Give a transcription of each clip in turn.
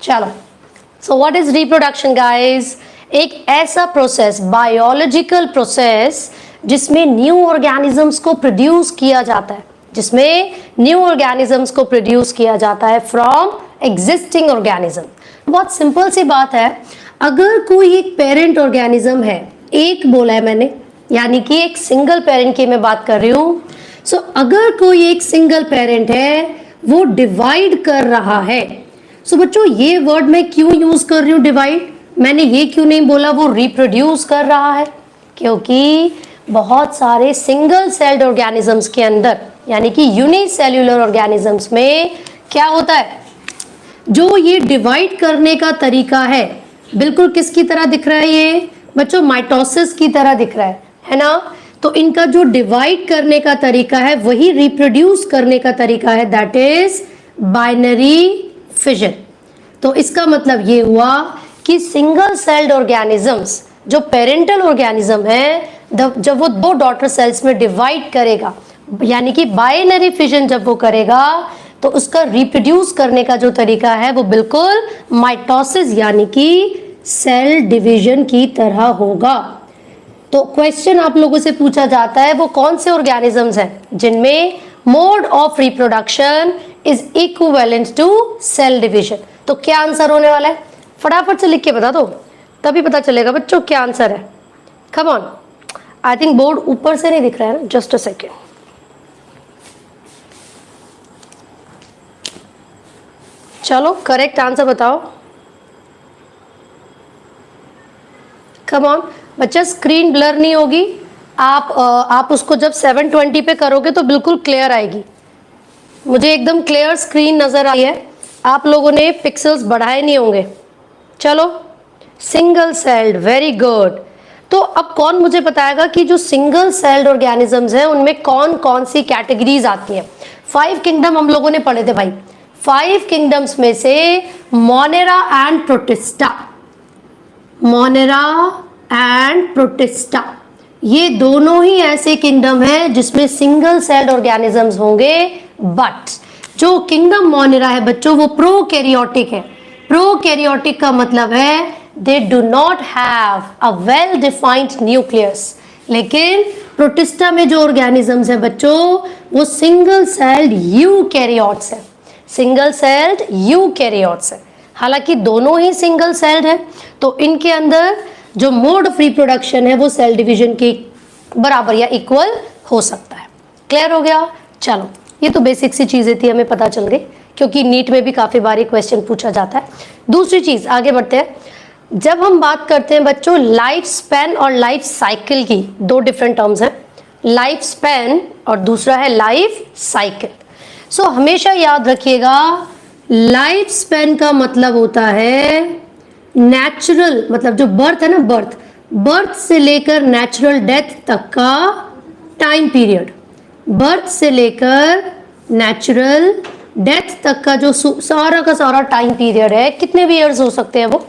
चलो, so what is reproduction guys? एक ऐसा प्रोसेस, बायोलॉजिकल प्रोसेस, जिसमें न्यू ऑर्गेनिजम्स को प्रोड्यूस किया जाता है, जिसमें न्यू ऑर्गेनिजम्स को प्रोड्यूस किया जाता है फ्रॉम एग्जिस्टिंग ऑर्गेनिज्म। बहुत सिंपल सी बात है, अगर कोई एक पेरेंट ऑर्गेनिज्म है, एक बोला है मैंने, यानी कि एक सिंगल पेरेंट की मैं बात कर रही हूं। सो अगर कोई एक सिंगल पेरेंट है, वो डिवाइड कर रहा है। सो बच्चों, ये वर्ड मैं क्यों यूज कर रही हूँ डिवाइड? मैंने ये क्यों नहीं बोला वो रिप्रोड्यूस कर रहा है? क्योंकि बहुत सारे सिंगल सेल्ड ऑर्गेनिजम्स के अंदर, यानी कि यूनिसेल्युलर ऑर्गेनिजम्स में क्या होता है, जो ये डिवाइड करने का तरीका है, बिल्कुल किसकी तरह दिख रहा है ये बच्चों? माइटोसिस की तरह दिख रहा है ना? तो इनका जो डिवाइड करने का तरीका है वही रिप्रोड्यूस करने का तरीका है, दैट इज बाइनरी फिजन। तो इसका मतलब ये हुआ कि सिंगल सेल्ड ऑर्गेनिजम्स, जो पेरेंटल ऑर्गेनिज्म है, जब वो दो डॉटर सेल्स में डिवाइड करेगा, यानी कि बाइनरी फिजन जब वो करेगा, तो उसका रिप्रोड्यूस करने का जो तरीका है वो बिल्कुल माइटोसिस यानी कि सेल डिवीजन की तरह होगा। तो क्वेश्चन आप लोगों से पूछा जाता है, वो कौन से ऑर्गेनिजम्स हैं जिनमें mode of reproduction is equivalent to cell division? तो क्या आंसर होने वाला है? फटाफट से लिख के बता दो, तभी पता चलेगा बच्चों क्या आंसर है। Come on, I think board ऊपर से नहीं दिख रहा है ना, जस्ट अ सेकेंड। चलो करेक्ट आंसर बताओ। कम ऑन बच्चा, स्क्रीन ब्लर नहीं होगी, आप उसको जब 720 पे करोगे तो बिल्कुल क्लियर आएगी। मुझे एकदम क्लियर स्क्रीन नजर आई है, आप लोगों ने पिक्सल्स बढ़ाए नहीं होंगे। चलो, सिंगल सेल्ड, वेरी गुड। तो अब कौन मुझे बताएगा कि जो सिंगल सेल्ड ऑर्गेनिजम्स हैं उनमें कौन कौन सी कैटेगरीज आती हैं? 5 किंगडम हम लोगों ने पढ़े थे भाई। 5 किंगडम्स में से Monera and protista, Monera and protista, ये दोनों ही ऐसे किंगडम हैं जिसमें सिंगल सेल्ड ऑर्गेनिजम्स होंगे। बट जो किंगडम मोनेरा है बच्चों, वो प्रोकैरियोटिक है। प्रोकैरियोटिक का मतलब है they do not have a well defined nucleus. लेकिन प्रोटिस्टा में जो ऑर्गेनिजम्स है बच्चों, वो सिंगल सेल्ड यूकैरियोट्स है, सिंगल सेल्ड यूकैरियोट्स है। हालांकि दोनों ही सिंगल सेल्ड है, तो इनके अंदर जो मोड ऑफ रिप्रोडक्शन है वो सेल डिवीजन के बराबर या इक्वल हो सकता है। क्लियर हो गया? चलो, ये तो बेसिक सी चीजें थी, हमें पता चल गई, क्योंकि नीट में भी काफी बारी क्वेश्चन पूछा जाता है। दूसरी चीज, आगे बढ़ते हैं। जब हम बात करते हैं बच्चों लाइफ स्पैन और लाइफ साइकिल की, दो डिफरेंट टर्म्स हैं, लाइफ स्पैन और दूसरा है लाइफ साइकिल। सो हमेशा याद रखिएगा, लाइफ स्पैन का मतलब होता है नेचुरल, मतलब जो बर्थ है ना, बर्थ से लेकर नेचुरल डेथ तक का टाइम पीरियड, बर्थ से लेकर नेचुरल डेथ तक का जो सारा का सारा टाइम पीरियड है, कितने भी ईयर्स हो सकते हैं वो।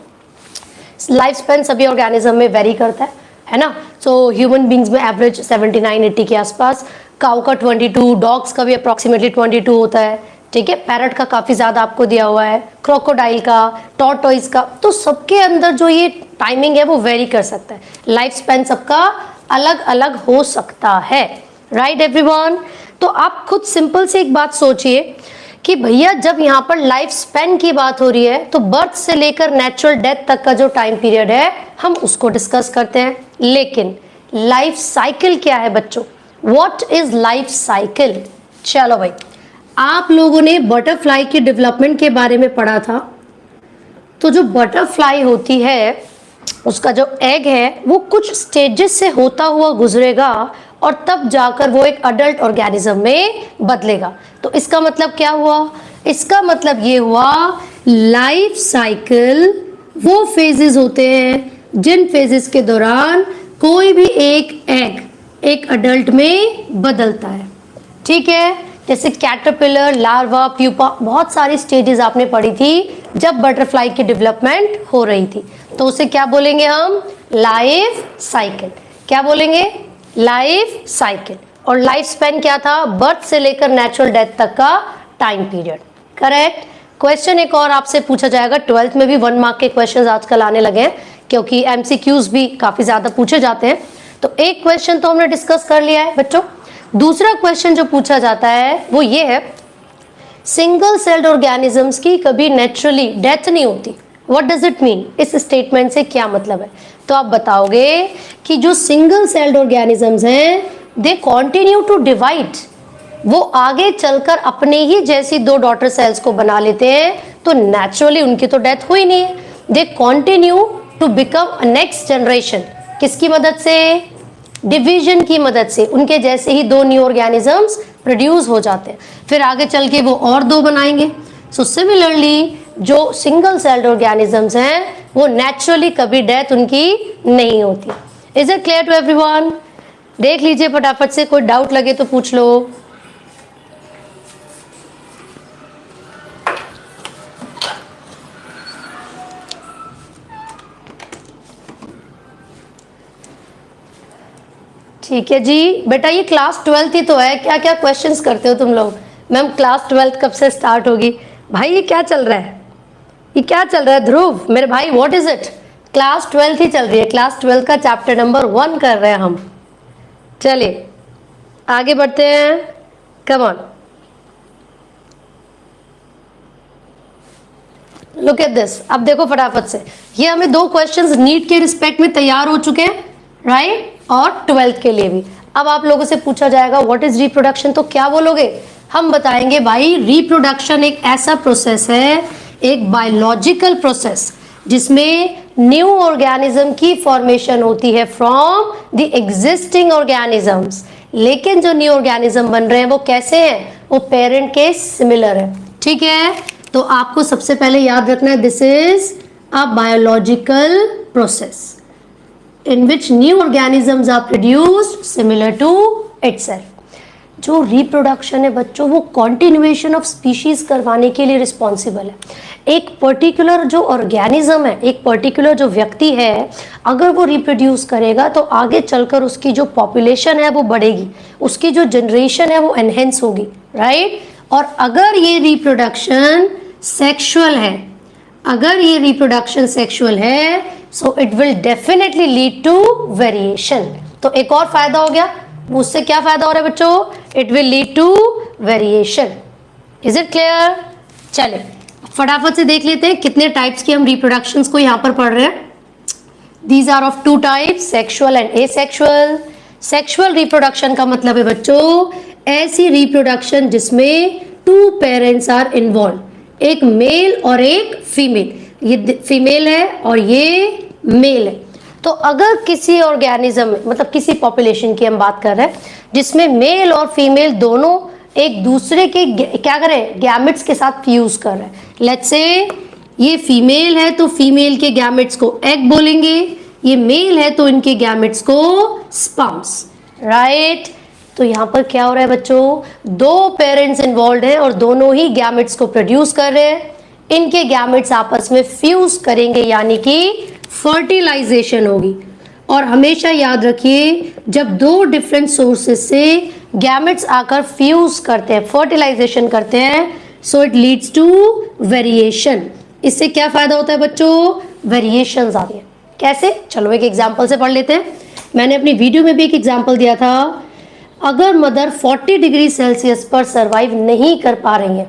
लाइफ स्पैन सभी ऑर्गेनिज्म में वेरी करता है ना। सो ह्यूमन बींग्स में एवरेज 79-80 के आसपास, काऊ का 22, डॉग्स का भी अप्रॉक्सीमेटली 22 होता है, ठीक है। पैरट का काफ़ी ज़्यादा आपको दिया हुआ है, क्रोकोडाइल का, टॉर्टोइज का, तो सबके अंदर जो ये टाइमिंग है वो वेरी कर सकता है। लाइफ स्पैन सबका अलग अलग हो सकता है, राइट एवरीवन। तो आप खुद सिंपल से एक बात सोचिए कि भैया जब यहाँ पर लाइफ स्पैन की बात हो रही है तो बर्थ से लेकर नेचुरल डेथ तक का जो टाइम पीरियड है हम उसको डिस्कस करते हैं। लेकिन लाइफ साइकिल क्या है बच्चों? What is life cycle? चलो भाई, आप लोगों ने बटरफ्लाई के डेवलपमेंट के बारे में पढ़ा था। तो जो बटरफ्लाई होती है, उसका जो एग है वो कुछ स्टेजेस से होता हुआ गुजरेगा और तब जाकर वो एक अडल्ट ऑर्गेनिज्म में बदलेगा। तो इसका मतलब क्या हुआ? इसका मतलब ये हुआ लाइफ साइकिल वो फेजेस होते हैं जिन फेजेस के दौरान कोई भी एक एग एक अडल्ट में बदलता है, ठीक है। जैसे कैटरपिलर, लार्वा, प्यूपा, बहुत सारी स्टेजेस आपने पढ़ी थी जब बटरफ्लाई की डेवलपमेंट हो रही थी। तो उसे क्या बोलेंगे हम? Life cycle. क्या बोलेंगे? Life cycle. और लाइफ स्पैन क्या था? बर्थ से लेकर नेचुरल डेथ तक का टाइम पीरियड। करेक्ट। क्वेश्चन एक और आपसे पूछा जाएगा, 12th में भी 1 मार्क के क्वेश्चंस आजकल आने लगे हैं क्योंकि एमसीक्यूज भी काफी ज्यादा पूछे जाते हैं। तो एक क्वेश्चन तो हमने डिस्कस कर लिया है बच्चों। दूसरा क्वेश्चन जो पूछा जाता है वो ये है, सिंगल सेल्ड ऑर्गेनिजम्स की कभी नेचुरली डेथ नहीं होती। What does it mean? इस स्टेटमेंट से क्या मतलब है? तो आप बताओगे कि जो सिंगल सेल्ड ऑर्गेनिजम्स हैं दे कंटिन्यू टू डिवाइड, वो आगे चलकर अपने ही जैसी 2 डॉटर सेल्स को बना लेते हैं, तो नेचुरली उनकी तो डेथ हुई नहीं है। They continue to become next generation, किसकी मदद से? डिवीजन की मदद से। उनके जैसे ही 2 न्यू ऑर्गेनिजम्स प्रोड्यूस हो जाते हैं, फिर आगे चल के वो और 2 बनाएंगे। सो सिमिलरली जो सिंगल सेल्ड ऑर्गेनिजम्स हैं वो नेचुरली कभी डेथ उनकी नहीं होती। Is it clear to everyone? देख लीजिए फटाफट से, कोई डाउट लगे तो पूछ लो। ठीक है जी बेटा, ये क्लास 12th ही तो है, क्या क्या क्वेश्चंस करते हो तुम लोग? मैम क्लास 12th कब से स्टार्ट होगी? भाई ये क्या चल रहा है, ये क्या चल रहा है ध्रुव मेरे भाई? What is it? Class 12th ही चल रही है, क्लास 12th का चैप्टर नंबर 1 कर रहे हैं हम। चलिए आगे बढ़ते हैं, come on, look at this. अब देखो फटाफट से, ये हमें 2 क्वेश्चंस नीट के रिस्पेक्ट में तैयार हो चुके हैं, राइट? और 12th के लिए भी। अब आप लोगों से पूछा जाएगा व्हाट इज रिप्रोडक्शन, तो क्या बोलोगे? हम बताएंगे भाई रिप्रोडक्शन एक ऐसा प्रोसेस है, एक बायोलॉजिकल प्रोसेस, जिसमें न्यू ऑर्गेनिज्म की फॉर्मेशन होती है फ्रॉम द एग्जिस्टिंग ऑर्गेनिजम्स। लेकिन जो न्यू ऑर्गेनिज्म बन रहे हैं वो कैसे हैं? वो पेरेंट के सिमिलर है। ठीक है, तो आपको सबसे पहले याद रखना है, this is a biological process in which new organisms are produced similar to itself। जो रिप्रोडक्शन है बच्चों वो कॉन्टिन्यूएशन ऑफ स्पीशीज करवाने के लिए रिस्पॉन्सिबल है। एक पर्टिकुलर जो ऑर्गेनिज्म है, एक पर्टिकुलर जो व्यक्ति है, अगर वो रिप्रोड्यूस करेगा तो आगे चलकर उसकी जो पॉपुलेशन है वो बढ़ेगी, उसकी जो जनरेशन है वो एनहेंस होगी, राइट? और अगर ये रिप्रोडक्शन सेक्सुअल है, अगर ये रिप्रोडक्शन सेक्सुअल है, so it will definitely lead to variation. तो एक और फायदा हो गया, उससे क्या फायदा हो रहा है बच्चों? It will lead to variation. Is it clear? चले फटाफट से देख लेते हैं कितने टाइप्स की हम रिप्रोडक्शंस को यहाँ पर पढ़ रहे हैं। These are of 2 types, sexual and asexual. Sexual reproduction का मतलब है बच्चों ऐसी रिप्रोडक्शन जिसमें 2 पेरेंट्स आर इन्वॉल्व, एक मेल और एक फीमेल। ये फीमेल है और ये मेल है। तो अगर किसी ऑर्गेनिज्म, मतलब किसी पॉपुलेशन की हम बात कर रहे हैं जिसमें मेल और फीमेल दोनों एक दूसरे के क्या करें, गैमेट्स के साथ फ्यूज कर रहे हैं। लेट्स से ये फीमेल है तो फीमेल के गैमेट्स को एग बोलेंगे, ये मेल है तो इनके गैमेट्स को स्पर्म्स, राइट? तो यहाँ पर क्या हो रहा है बच्चों? 2 पेरेंट्स इन्वॉल्व हैं और दोनों ही गैमेट्स को प्रोड्यूस कर रहे हैं। इनके गैमेट्स आपस में फ्यूज करेंगे, यानी कि फर्टिलाइजेशन होगी। और हमेशा याद रखिए, जब 2 डिफरेंट सोर्सेस से गैमेट्स आकर फ्यूज करते हैं, फर्टिलाइजेशन करते हैं, so it leads to variation. इससे क्या फायदा होता है बच्चों? वेरिएशंस आती है। कैसे? चलो एक एग्जांपल से पढ़ लेते हैं। मैंने अपनी वीडियो में भी एक एग्जांपल दिया था। अगर मदर 40 डिग्री सेल्सियस पर सर्वाइव नहीं कर पा रही है,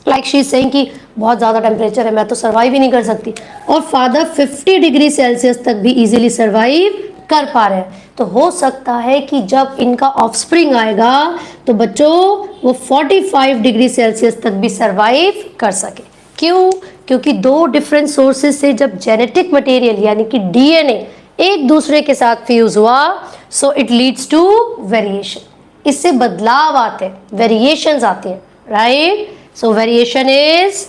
लाइक शी इज सेइंग कि बहुत ज़्यादा टेम्परेचर है, मैं तो सर्वाइव ही नहीं कर सकती, और फादर 50 डिग्री सेल्सियस तक भी इजीली सर्वाइव कर पा रहे हैं, तो हो सकता है कि जब इनका ऑफस्प्रिंग आएगा तो बच्चों वो 45 डिग्री सेल्सियस तक भी सर्वाइव कर सके। क्यों? क्योंकि 2 डिफरेंट सोर्सेज से जब जेनेटिक मटेरियल यानी कि डीएनए एक दूसरे के साथ फ्यूज हुआ, so it leads to variation. इससे बदलाव आते हैं, वेरिएशंस आती हैं, राइट? सो वेरिएशन इज,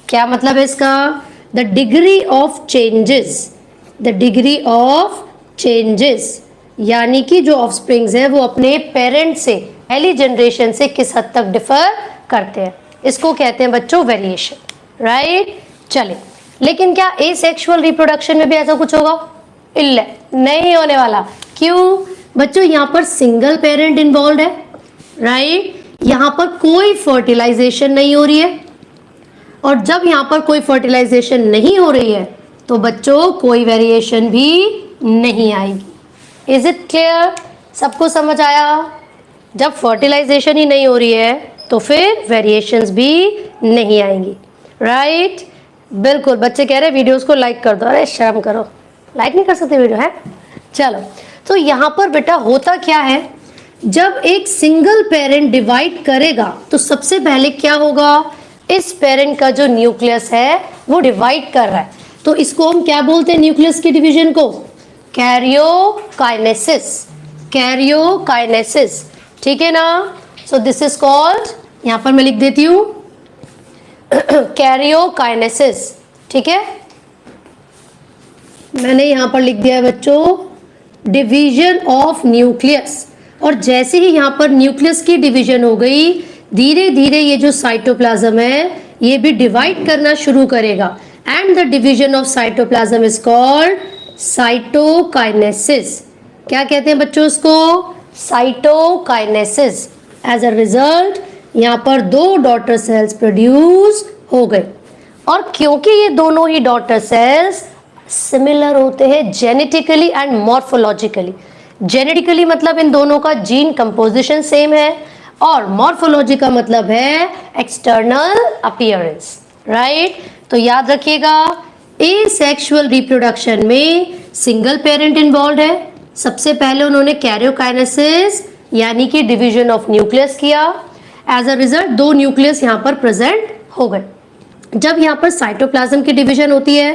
क्या मतलब है इसका? The degree of changes, the degree of changes, यानी कि जो ऑफस्प्रिंग्स है वो अपने पेरेंट से, पहली जनरेशन से किस हद तक डिफर करते हैं, इसको कहते हैं बच्चों वेरिएशन, राइट? चले, लेकिन क्या एसेक्सुअल रिप्रोडक्शन में भी ऐसा कुछ होगा? नहीं होने वाला। क्यों बच्चों? यहाँ पर सिंगल पेरेंट इन्वॉल्व है, राइट? यहाँ पर कोई फर्टिलाइजेशन नहीं हो रही है, और जब यहाँ पर कोई फर्टिलाइजेशन नहीं हो रही है तो बच्चों कोई वेरिएशन भी नहीं आएगी। Is it clear? सबको समझ आया? जब फर्टिलाइजेशन ही नहीं हो रही है तो फिर वेरिएशंस भी नहीं आएंगी, राइट? बिल्कुल, बच्चे कह रहे हैं वीडियोस को लाइक कर दो। अरे शर्म करो, लाइक नहीं कर सकते वीडियो, है? चलो, तो यहाँ पर बेटा होता क्या है, जब एक सिंगल पेरेंट डिवाइड करेगा तो सबसे पहले क्या होगा, इस पेरेंट का जो न्यूक्लियस है वो डिवाइड कर रहा है, तो इसको हम क्या बोलते हैं, न्यूक्लियस की डिवीजन को? कैरियोकाइनेसिस। कैरियोकाइनेसिस, ठीक है ना? सो दिस इज कॉल्ड, यहां पर मैं लिख देती हूं कैरियोकाइनेसिस, ठीक है? मैंने यहां पर लिख दिया है बच्चों डिवीजन ऑफ न्यूक्लियस, और जैसे ही यहां पर न्यूक्लियस की डिवीजन हो गई, धीरे धीरे ये जो साइटोप्लाज्म है ये भी डिवाइड करना शुरू करेगा, and the division of cytoplasm is called cytokinesis. क्या कहते हैं बच्चों इसको? साइटोकाइनेसिस। एज अ रिजल्ट यहाँ पर 2 डॉटर सेल्स प्रोड्यूस हो गए, और क्योंकि ये दोनों ही डॉटर सेल्स सिमिलर होते हैं जेनेटिकली एंड मॉर्फोलॉजिकली। जेनेटिकली मतलब इन दोनों का जीन कंपोजिशन सेम है, और मॉर्फोलॉजी का मतलब है एक्सटर्नल अपीयरेंस, राइट? तो याद रखिएगा, एसेक्सुअल रिप्रोडक्शन में सिंगल पेरेंट इन्वॉल्व है। सबसे पहले उन्होंने कैरियोकाइनेसिस यानी कि डिवीजन ऑफ न्यूक्लियस किया, एज अ रिजल्ट 2 न्यूक्लियस यहाँ पर प्रेजेंट हो गए। जब यहाँ पर साइटोप्लाज्म की डिवीजन होती है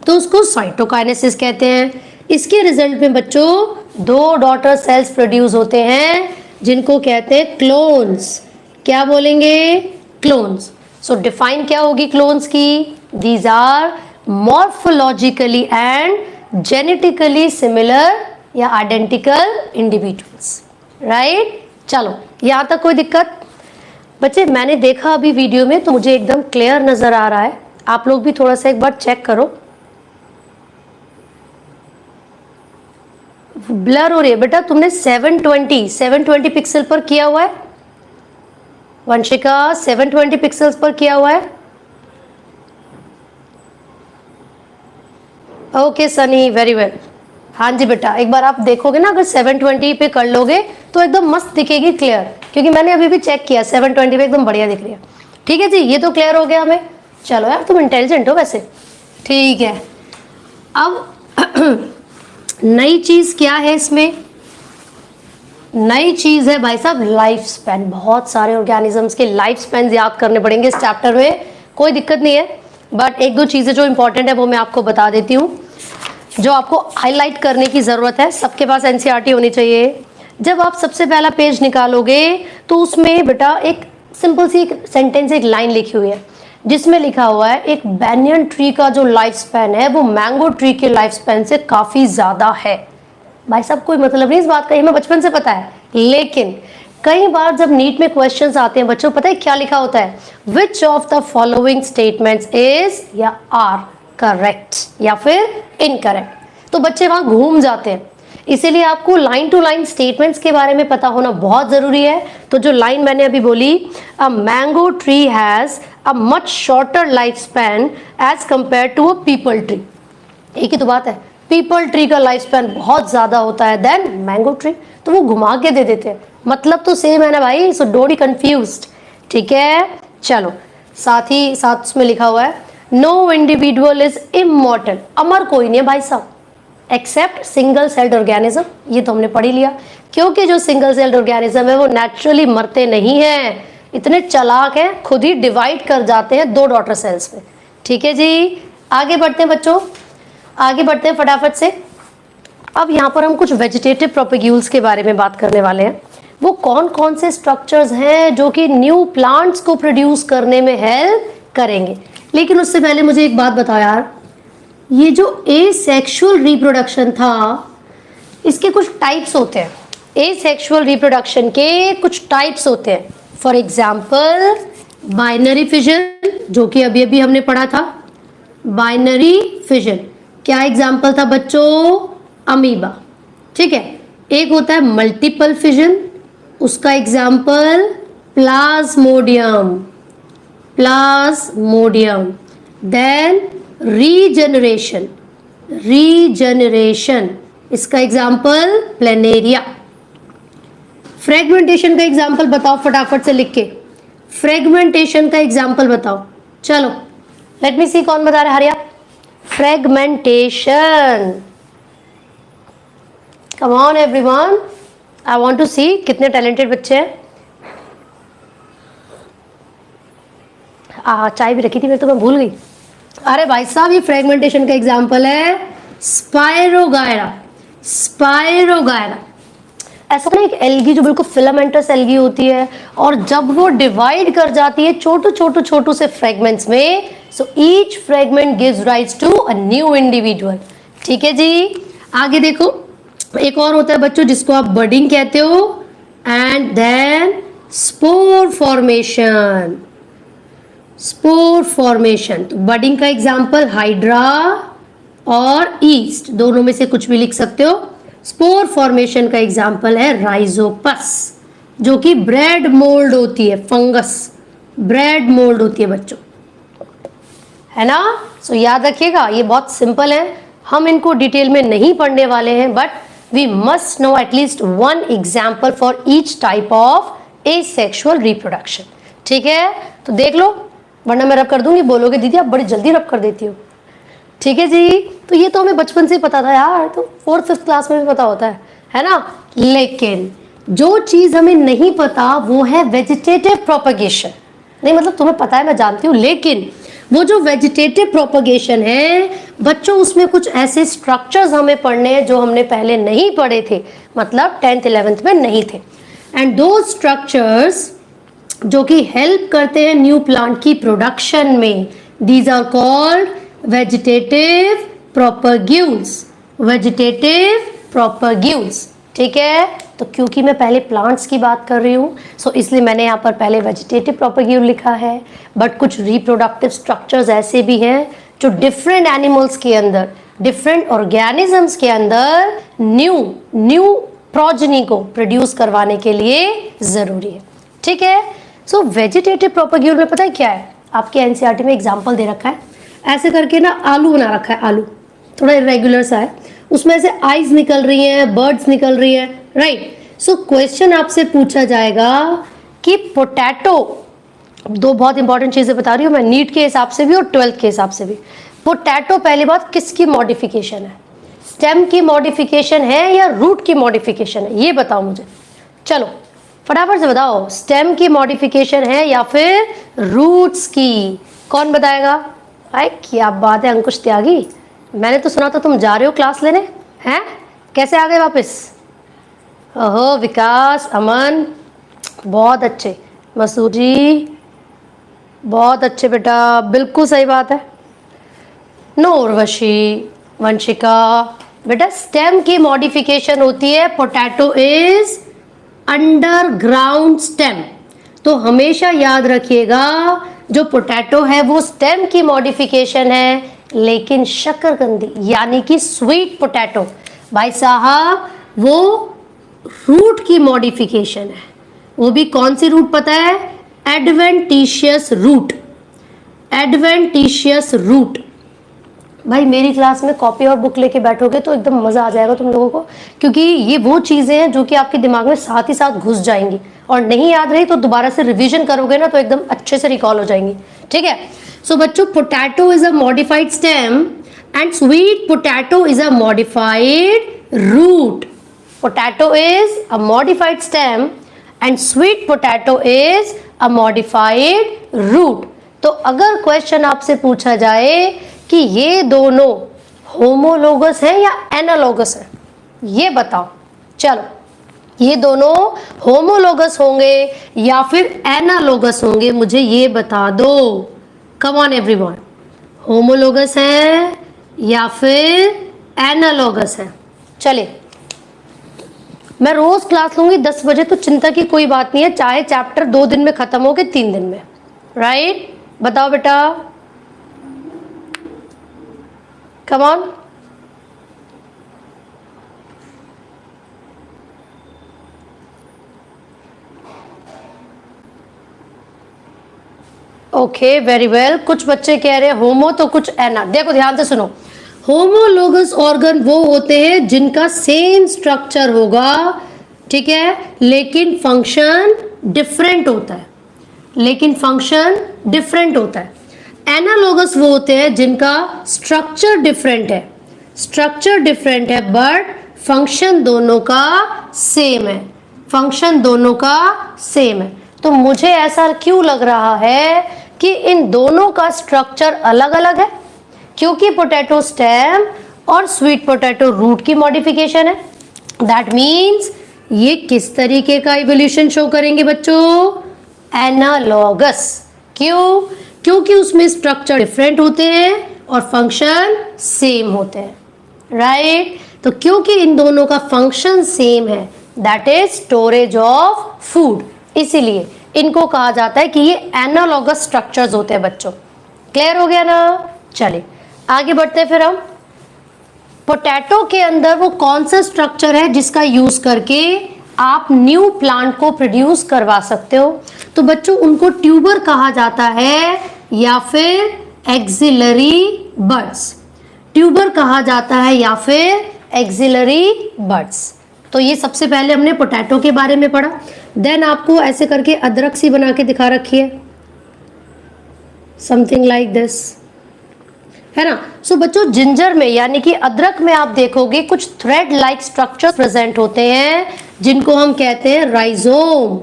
तो उसको साइटोकाइनेसिस कहते हैं। इसके रिजल्ट में बच्चों 2 डॉटर सेल्स प्रोड्यूस होते हैं जिनको कहते हैं क्लोन्स। क्या बोलेंगे? क्लोन्स। सो डिफाइन क्या होगी क्लोन्स की? These are morphologically and genetically similar या आइडेंटिकल इंडिविजुअल्स, राइट? चलो, यहाँ तक कोई दिक्कत? बच्चे मैंने देखा अभी वीडियो में तो मुझे एकदम क्लियर नजर आ रहा है, आप लोग भी थोड़ा सा एक बार चेक करो। ब्लर हो रही है बेटा, तुमने 720 पिक्सल पर किया हुआ है वंशिका, 720 पिक्सल्स पर किया हुआ है। Okay Sunny, very well. हाँ जी बेटा, एक बार आप देखोगे ना, अगर 720 पे कर लोगे तो एकदम मस्त दिखेगी, क्लियर, क्योंकि मैंने अभी भी चेक किया 720 पे एकदम बढ़िया दिख रही है। ठीक है जी, ये तो क्लियर हो गया हमें। चलो यार, तुम इंटेलिजेंट हो वैसे, ठीक है। अब नई चीज क्या है इसमें? नई चीज है भाई साहब लाइफ स्पैन। बहुत सारे ऑर्गेनिजम्स के लाइफ स्पैन याद करने पड़ेंगे इस चैप्टर में, कोई दिक्कत नहीं है, बट 1-2 चीजें जो इंपॉर्टेंट है वो मैं आपको बता देती हूँ, जो आपको हाईलाइट करने की जरूरत है। सबके पास एनसीईआरटी होनी चाहिए। जब आप सबसे पहला पेज निकालोगे तो उसमें बेटा एक सिंपल सी एक सेंटेंस, एक लाइन लिखी हुई है जिसमें लिखा हुआ है एक बैनियन ट्री का जो लाइफ स्पैन है वो मैंगो ट्री के लाइफ स्पैन से काफी ज्यादा है। भाई साहब कोई मतलब नहीं इस बात का, ये हमें बचपन से पता है, लेकिन कई बार जब नीट में क्वेश्चंस आते हैं बच्चों, पता है क्या लिखा होता है? Which of the following statements is या आर करेक्ट या फिर इनकरेक्ट, तो बच्चे वहां घूम जाते हैं। इसीलिए आपको लाइन टू लाइन स्टेटमेंट्स के बारे में पता होना बहुत जरूरी है। तो जो लाइन मैंने अभी बोली, a mango tree has a much shorter life span as compare to a peepal tree, एक ही तो बात है, पीपल ट्री का लाइफ स्पैन बहुत ज्यादा होता है देन मैंगो ट्री, तो वो घुमा के दे देते हैं, मतलब तो सेम है ना भाई, सो डोंट बी कंफ्यूज्ड। ठीक है, चलो, साथ ही साथ उसमें लिखा हुआ है नो इंडिविजुअल इज इमॉर्टल, अमर कोई नहीं है भाई साहब, एक्सेप्ट सिंगल सेल्ड ऑर्गेनिज्म, ये तो हमने पढ़ ही लिया, क्योंकि जो सिंगल सेल्ड ऑर्गेनिज्म है वो नेचुरली मरते नहीं हैं, इतने चालाक हैं, खुद ही डिवाइड कर जाते हैं 2 डॉटर सेल्स में। ठीक है जी, आगे बढ़ते हैं बच्चों, आगे बढ़ते हैं फटाफट से। अब यहाँ पर हम कुछ वेजिटेटिव प्रोपेग्यूल्स के बारे में बात करने वाले हैं। वो कौन कौन से स्ट्रक्चर्स हैं जो कि न्यू प्लांट्स को प्रोड्यूस करने में हेल्प करेंगे। लेकिन उससे पहले मुझे एक बात बताओ यार, ये जो एसेक्सुअल रिप्रोडक्शन था इसके कुछ टाइप्स होते हैं। एसेक्सुअल रिप्रोडक्शन के कुछ टाइप्स होते हैं। फॉर एग्जाम्पल बाइनरी फिजन, जो कि अभी अभी हमने पढ़ा था, बाइनरी फिजन। क्या एग्जाम्पल था बच्चों? अमीबा। ठीक है, एक होता है मल्टीपल फिजन, उसका example plasmodium. Plasmodium, then regeneration, regeneration, इसका एग्जाम्पल प्लेनेरिया। फ्रेगमेंटेशन का एग्जाम्पल बताओ फटाफट से लिख के, फ्रेगमेंटेशन का एग्जाम्पल बताओ। चलो लेट मी सी कौन बता रहा है, Hariya. Fragmentation, come on everyone, I want to see कितने टैलेंटेड बच्चे हैं। चाय भी रखी थी मैं तो मैं भूल गई। अरे भाई साहब ये फ्रेगमेंटेशन का एग्जाम्पल है स्पाइरोगायरा, स्पाइरोगायरा। ऐसा ना एक एल्गी जो बिल्कुल फिलामेंटस एल्गी होती है और जब वो डिवाइड कर जाती है छोटू छोटू छोटू से फ्रेगमेंट्स में, so each fragment gives rise to a new individual. ठीक है जी, आगे देखो एक और होता है बच्चों जिसको आप बडिंग कहते हो, and then spore formation, spore formation. तो बडिंग का एग्जाम्पल हाइड्रा और ईस्ट, दोनों में से कुछ भी लिख सकते हो। स्पोर फॉर्मेशन का एग्जाम्पल है राइजोपस, जो कि ब्रेड मोल्ड होती है, फंगस ब्रेड मोल्ड होती है बच्चों, है ना। सो याद रखिएगा ये बहुत सिंपल है, हम इनको डिटेल में नहीं पढ़ने वाले हैं, but we must know at least one example for each type of asexual reproduction. ठीक है, तो देख लो, वरना मैं रब कर दूंगी, बोलोगे दीदी आप बड़ी जल्दी रब कर देती हो। ठीक है जी, तो ये तो हमें बचपन से ही पता था यार, तो 4th-5th क्लास में भी पता होता है ना। लेकिन जो चीज हमें नहीं पता वो है वेजिटेटिव प्रोपगेशन। नहीं मतलब तुम्हें पता है मैं जानती हूँ, लेकिन वो जो वेजिटेटिव प्रोपगेशन है बच्चों, उसमें कुछ ऐसे स्ट्रक्चर्स हमें पढ़ने हैं जो हमने पहले नहीं पढ़े थे, मतलब 10th-11th में नहीं थे। एंड दो स्ट्रक्चर्स जो कि हेल्प करते हैं न्यू प्लांट की प्रोडक्शन में, these are called vegetative propagules, vegetative propagules. ठीक है, तो क्योंकि मैं पहले प्लांट्स की बात कर रही हूँ, सो इसलिए मैंने यहाँ पर पहले वेजिटेटिव प्रोपग्यूल लिखा है। बट कुछ रिप्रोडक्टिव स्ट्रक्चर्स ऐसे भी हैं जो डिफरेंट एनिमल्स के अंदर, डिफरेंट ऑर्गेनिजम्स के अंदर न्यू प्रोजनी को प्रोड्यूस करवाने के लिए जरूरी है। ठीक है, सो वेजिटेटिव प्रोपग्यूल में पता है क्या है, आपके एनसीईआरटी में एग्जाम्पल दे रखा है, ऐसे करके ना आलू बना रखा है, आलू थोड़ा इरेगुलर सा है, उसमें से आइज निकल रही हैं, बर्ड्स निकल रही हैं, राइट। सो क्वेश्चन आपसे पूछा जाएगा कि पोटैटो, दो बहुत इंपॉर्टेंट चीजें बता रही हूँ मैं, नीट के हिसाब से भी और 12th के हिसाब से भी। पोटैटो पहली बात किसकी मॉडिफिकेशन है, स्टेम की मॉडिफिकेशन है या रूट की मॉडिफिकेशन है, ये बताओ मुझे। चलो फटाफट से बताओ, स्टेम की मॉडिफिकेशन है या फिर रूट्स की, कौन बताएगा। भाई क्या बात है अंकुश त्यागी, मैंने तो सुना था तुम जा रहे हो क्लास लेने, हैं कैसे आ गए वापस। ओहो विकास, अमन बहुत अच्छे, मसूद जी बहुत अच्छे बेटा, बिल्कुल सही बात है। नो उर्वशी, वंशिका, बेटा स्टेम की मॉडिफिकेशन होती है, पोटैटो इज अंडरग्राउंड स्टेम। तो हमेशा याद रखिएगा जो पोटैटो है वो स्टेम की मॉडिफिकेशन है, लेकिन शकरकंदी यानी कि स्वीट पोटैटो भाई साहब वो रूट की मॉडिफिकेशन है। वो भी कौन सी रूट पता है, एडवेंटिशियस रूट, एडवेंटिशियस रूट। भाई मेरी क्लास में कॉपी और बुक लेके बैठोगे तो एकदम मजा आ जाएगा तुम लोगों को, क्योंकि ये वो चीजें हैं जो कि आपके दिमाग में साथ ही साथ घुस जाएंगी, और नहीं याद रही तो दोबारा से रिवीजन करोगे ना तो एकदम अच्छे से रिकॉल हो जाएंगी। ठीक है, सो बच्चों potato is a modified stem and sweet potato is a modified root. Potato is a modified stem and sweet potato is a modified root. तो अगर क्वेश्चन आपसे पूछा जाए कि ये दोनों होमोलोगस है या एनालोगस है, ये बताओ। चलो ये दोनों होमोलोगस होंगे या फिर एनालोगस होंगे, मुझे ये बता दो। कम ऑन एवरीवन, होमोलोगस है या फिर एनालोगस है। चलिए मैं रोज क्लास लूंगी 10 बजे, तो चिंता की कोई बात नहीं है, चाहे चैप्टर 2 दिन में खत्म हो के 3 दिन में, राइट। बताओ बेटा, come on. Okay, very well. कुछ बच्चे कह रहे हैं होमो तो कुछ एना। देखो ध्यान से सुनो, होमोलोगस ऑर्गन वो होते हैं जिनका सेम स्ट्रक्चर होगा, ठीक है, लेकिन फंक्शन डिफरेंट होता है, लेकिन फंक्शन डिफरेंट होता है। एनालॉगस वो होते हैं जिनका स्ट्रक्चर डिफरेंट है, स्ट्रक्चर डिफरेंट है बट फंक्शन दोनों का सेम है, फंक्शन दोनों का सेम है। तो मुझे ऐसा क्यों लग रहा है कि इन दोनों का स्ट्रक्चर अलग अलग है, क्योंकि पोटैटो स्टेम और स्वीट पोटैटो रूट की मॉडिफिकेशन है। दैट मीन्स ये किस तरीके का इवोल्यूशन शो करेंगे बच्चों? एनालॉगस। क्यों? क्योंकि उसमें स्ट्रक्चर डिफरेंट होते हैं और फंक्शन सेम होते हैं, राइट? तो क्योंकि इन दोनों का फंक्शन सेम है, that is storage of food, इसीलिए इनको कहा जाता है कि ये एनालॉगस स्ट्रक्चर्स होते हैं बच्चों। क्लियर हो गया ना? चलिए आगे बढ़ते हैं। फिर हम पोटैटो के अंदर वो कौन सा स्ट्रक्चर है जिसका यूज करके आप न्यू प्लांट को प्रोड्यूस करवा सकते हो? तो बच्चों उनको ट्यूबर कहा जाता है या फिर एक्सिलरी बड्स, ट्यूबर कहा जाता है या फिर एक्सिलरी बड्स। तो ये सबसे पहले हमने पोटैटो के बारे में पढ़ा। देन आपको ऐसे करके अदरक सी बना के दिखा रखी है, समथिंग लाइक दिस, है ना? सो बच्चों जिंजर में यानी कि अदरक में आप देखोगे कुछ थ्रेड लाइक स्ट्रक्चर प्रेजेंट होते हैं जिनको हम कहते हैं राइजोम,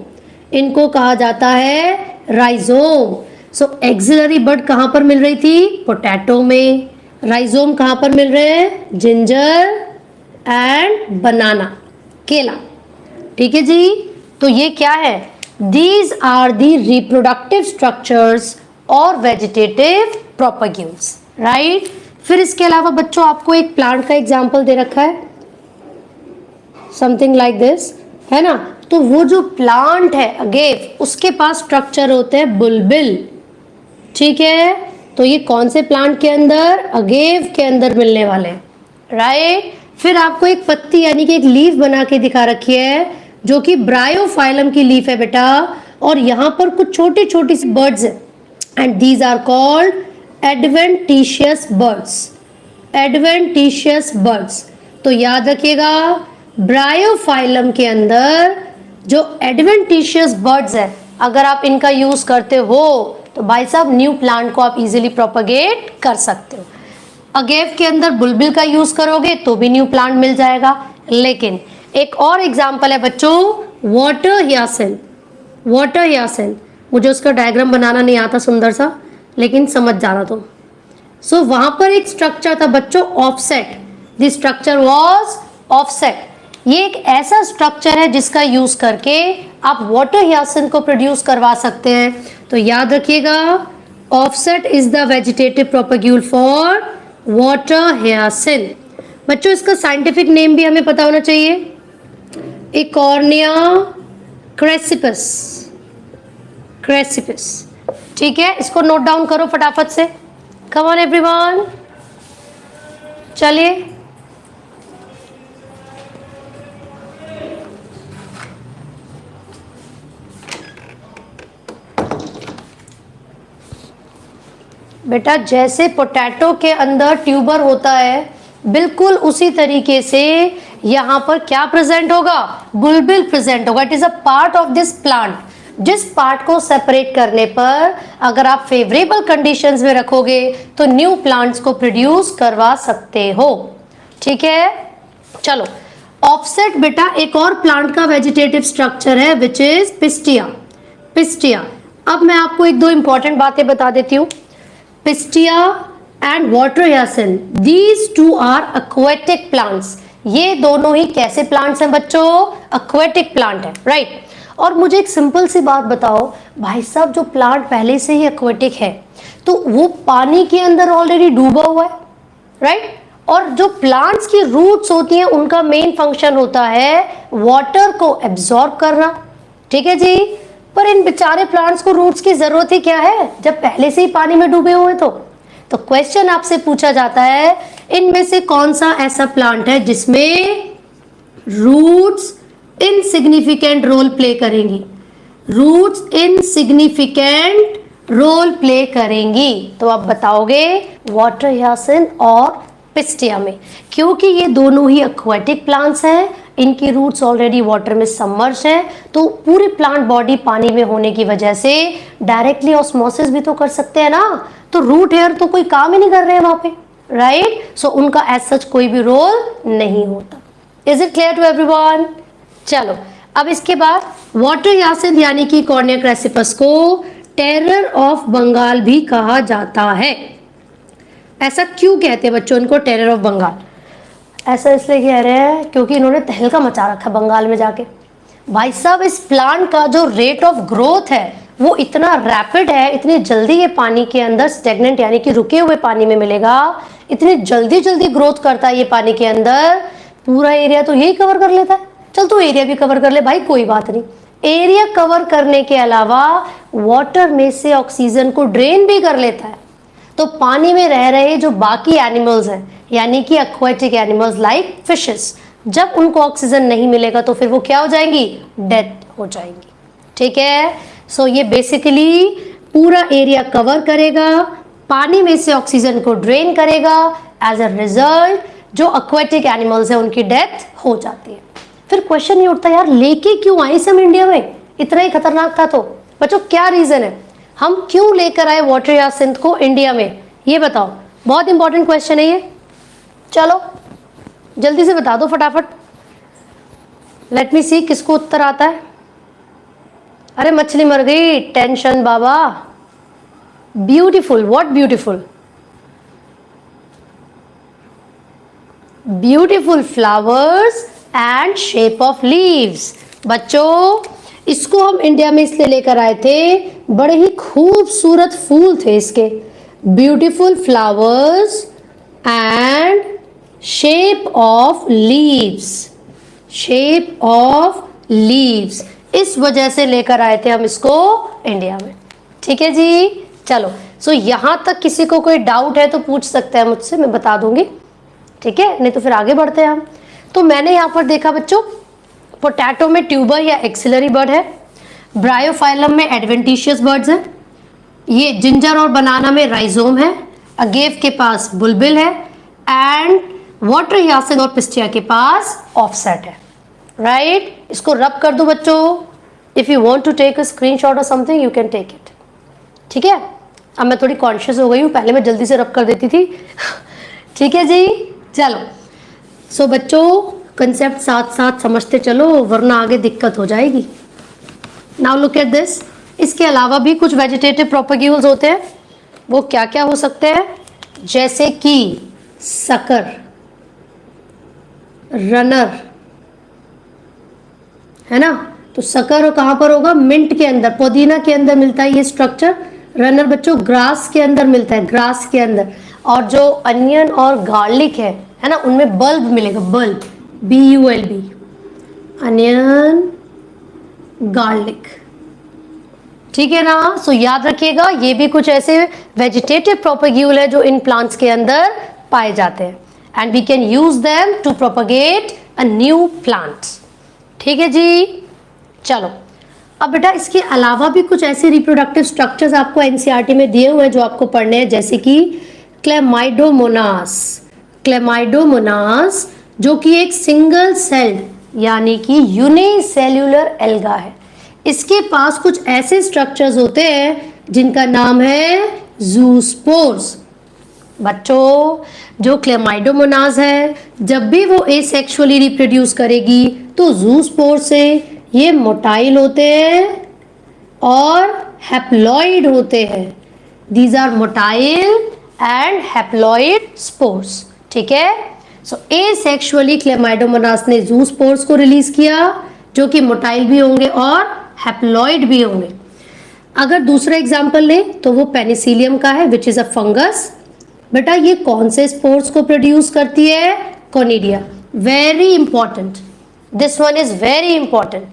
इनको कहा जाता है राइजोम। सो एक्सिलरी बड कहां पर मिल रही थी? पोटैटो में। राइजोम कहां पर मिल रहे हैं? जिंजर एंड बनाना, केला, ठीक है जी। तो ये क्या है? These are the reproductive structures और वेजिटेटिव प्रोपेग्यूल्स, राइट? फिर इसके अलावा बच्चों आपको एक प्लांट का एग्जाम्पल दे रखा है, समथिंग लाइक दिस, है ना? तो वो जो प्लांट है अगेव, उसके पास स्ट्रक्चर होते हैं बुलबिल, ठीक है? तो ये कौन से प्लांट के अंदर? अगेव के अंदर मिलने वाले, राइट? फिर आपको एक पत्ती यानी कि एक लीफ बना के दिखा रखी है जो कि ब्रायोफाइलम की लीफ है बेटा, और यहाँ पर कुछ छोटी छोटी सी बर्ड्स हैं and these are called adventitious buds, adventitious buds. तो याद रखिएगा ब्रायोफाइलम के अंदर जो एडवेंटिशियस बर्ड्स है, अगर आप इनका यूज करते हो तो भाई साहब न्यू प्लांट को आप इजीली प्रोपगेट कर सकते हो। अगेव के अंदर बुलबिल का यूज करोगे तो भी न्यू प्लांट मिल जाएगा। लेकिन एक और एग्जांपल है बच्चों, वाटर हियासिंथ, वाटर हियासिंथ। मुझे उसका डायग्राम बनाना नहीं आता सुंदर सा, लेकिन समझ जाना तुम। सो वहां पर एक स्ट्रक्चर था बच्चों offset, the structure was offset. ये एक ऐसा स्ट्रक्चर है जिसका यूज करके आप वाटर हियासिंथ को प्रोड्यूस करवा सकते हैं। तो याद रखिएगा offset is the vegetative propagule for water hyacinth. बच्चों इसका साइंटिफिक नेम भी हमें पता होना चाहिए, इकॉर्निया क्रेसिपस, क्रेसिपस, ठीक है? इसको नोट डाउन करो फटाफट से। कम ऑन एवरीवन, चलिए बेटा जैसे पोटैटो के अंदर ट्यूबर होता है, बिल्कुल उसी तरीके से यहाँ पर क्या प्रेजेंट होगा? बुलबिल प्रेजेंट होगा। It is a part of this plant, जिस पार्ट को सेपरेट करने पर अगर आप फेवरेबल कंडीशंस में रखोगे तो न्यू प्लांट्स को प्रोड्यूस करवा सकते हो, ठीक है? चलो ऑफसेट बेटा एक और प्लांट का वेजिटेटिव स्ट्रक्चर है विच इज पिस्टिया, पिस्टिया। अब मैं आपको एक दो इंपॉर्टेंट बातें बता देती हूँ। Pistia and water hyacinth, these two are aquatic plants. ये दोनों ही कैसे प्लांट्स हैं बच्चों? aquatic प्लांट है, राइट? और मुझे एक सिंपल सी बात बताओ भाई साहब, जो प्लांट पहले से ही aquatic है तो वो पानी के अंदर ऑलरेडी डूबा हुआ है, राइट? और जो प्लांट्स की रूट्स होती हैं उनका मेन फंक्शन होता है वाटर को एब्जॉर्ब करना, ठीक है जी? पर इन बेचारे प्लांट्स को रूट्स की जरूरत ही क्या है जब पहले से ही पानी में डूबे हुए? तो क्वेश्चन आपसे पूछा जाता है इनमें से कौन सा ऐसा प्लांट है जिसमें रूट्स इनसिग्निफिकेंट रोल प्ले करेंगी? रूट्स इनसिग्निफिकेंट रोल प्ले करेंगी? तो आप बताओगे वाटर हियासिंथ और पिस्टिया में, क्योंकि ये दोनों ही एक्वाटिक प्लांट्स हैं, इनकी रूट्स ऑलरेडी वाटर में सबमर्ज हैं, तो पूरी प्लांट बॉडी पानी में होने की वजह से डायरेक्टली ऑस्मोसिस भी तो कर सकते हैं ना, तो रूट हेयर तो कोई काम ही नहीं कर रहे हैं वहां पे, राइट? सो उनका एज सच कोई भी रोल नहीं होता। Is it clear to everyone? चलो अब इसके बाद वाटर हियासिंथ यानी कि कॉर्निया क्रेसिपस को टेरर ऑफ बंगाल भी कहा जाता है। ऐसा क्यों कहते हैं बच्चों इनको टेरर ऑफ बंगाल? ऐसा इसलिए कह रहे हैं क्योंकि इन्होंने तहलका मचा रखा है बंगाल में जाके। भाई साहब, इस प्लांट का जो रेट ऑफ ग्रोथ है वो इतना रैपिड है, इतनी जल्दी ये पानी के अंदर स्टेगनेंट यानी कि रुके हुए पानी में मिलेगा, इतनी जल्दी जल्दी ग्रोथ करता है ये पानी के अंदर, पूरा एरिया तो यही कवर कर लेता है। चल तू एरिया भी कवर कर ले भाई, कोई बात नहीं। एरिया कवर करने के अलावा वाटर में से ऑक्सीजन को ड्रेन भी कर लेता है, तो पानी में रह रहे जो बाकी एनिमल्स हैं यानी कि एक्वाटिक एनिमल्स लाइक फिशेस, जब उनको ऑक्सीजन नहीं मिलेगा तो फिर वो क्या हो जाएंगी? डेड हो जाएंगी। ठीक है, सो ये बेसिकली पूरा एरिया कवर करेगा, पानी में से ऑक्सीजन को ड्रेन करेगा, एज अ रिजल्ट जो एक्वाटिक एनिमल्स हैं उनकी डेथ हो जाती है। फिर क्वेश्चन ये उठता है, यार लेके क्यों आए हम इंडिया में? इतना ही खतरनाक था तो बच्चों क्या रीजन है, हम क्यों लेकर आए वाटर हियासिंथ को इंडिया में? ये बताओ, बहुत इंपॉर्टेंट क्वेश्चन है ये। चलो जल्दी से बता दो फटाफट, लेट मी सी किसको उत्तर आता है। अरे मछली मर गई, tension Baba. Beautiful, what beautiful? Beautiful flowers and shape of leaves. बच्चों इसको हम इंडिया में इसलिए लेकर आए थे, बड़े ही खूबसूरत फूल थे इसके, beautiful flowers and shape of leaves, shape of leaves, इस वजह से लेकर आए थे हम इसको इंडिया में। ठीक है जी, चलो सो यहां तक किसी को कोई डाउट है तो पूछ सकते हैं मुझसे, मैं बता दूंगी। ठीक है, नहीं तो फिर आगे बढ़ते हैं हम। तो मैंने यहाँ पर देखा बच्चों, पोटैटो में ट्यूबर या एक्सिलरी बर्ड है, ब्रायोफाइलम में एडवेंटिशियस बर्ड्स हैं, ये जिंजर और बनाना में राइजोम है, अगेव के पास बुलबिल है, एंड वाटर हियासिंथ और पिस्टिया के पास ऑफसेट है। राइट, इसको रब कर दो बच्चों। If you want to take a screenshot और something you can take it. ठीक है, अब मैं थोड़ी कॉन्शियस हो गई हूँ, पहले मैं जल्दी से रब कर देती थी। ठीक है जी, चलो सो बच्चों कंसेप्ट साथ साथ समझते चलो वरना आगे दिक्कत हो जाएगी। नाउ लुक एट दिस, इसके अलावा भी कुछ वेजिटेटिव प्रोपेग्यूल्स होते हैं, वो क्या क्या हो सकते हैं? जैसे कि सकर, रनर, है ना, तो सकर कहाँ पर होगा? मिंट के अंदर, पुदीना के अंदर मिलता है ये स्ट्रक्चर। रनर बच्चों ग्रास के अंदर मिलता है, ग्रास के अंदर। और जो अनियन और गार्लिक है ना, उनमें बल्ब मिलेगा, बल्ब, BULB, अनियन गार्लिक। ठीक है ना, सो याद रखिएगा ये भी कुछ ऐसे वेजिटेटिव प्रोपेग्यूल है जो इन प्लांट्स के अंदर पाए जाते हैं, and we can use them to propagate a new plant. ठीक है जी, चलो अब बेटा इसके अलावा भी कुछ ऐसे रिप्रोडक्टिव स्ट्रक्चर्स आपको एनसीईआरटी में दिए हुए हैं जो आपको पढ़ने हैं, जैसे कि क्लेमाइडोमोनास, क्लेमाइडोमोनास जो कि एक सिंगल सेल्ड यानी कि यूनिसेल्यूलर एल्गा है। इसके पास कुछ ऐसे स्ट्रक्चर्स होते हैं जिनका नाम है जूस्पोर्स। बच्चों जो क्लेमाइडोमोनास है, जब भी वो एसेक्सुअली रिप्रोड्यूस करेगी तो जूस्पोर से ये मोटाइल होते हैं और हैप्लॉइड होते हैं। These are motile and haploid spores. ठीक है, सो एसेक्सुअली क्लेमाइडोमोनास ने जूस्पोर्स को रिलीज किया जो कि मोटाइल भी होंगे और हैप्लॉइड भी होंगे। अगर दूसरा एग्जाम्पल लें तो वो पेनिसिलियम का है, विच इज अ फंगस। बेटा ये कौन से स्पोर्स को प्रोड्यूस करती है? Conidia. Very important, this one is very important.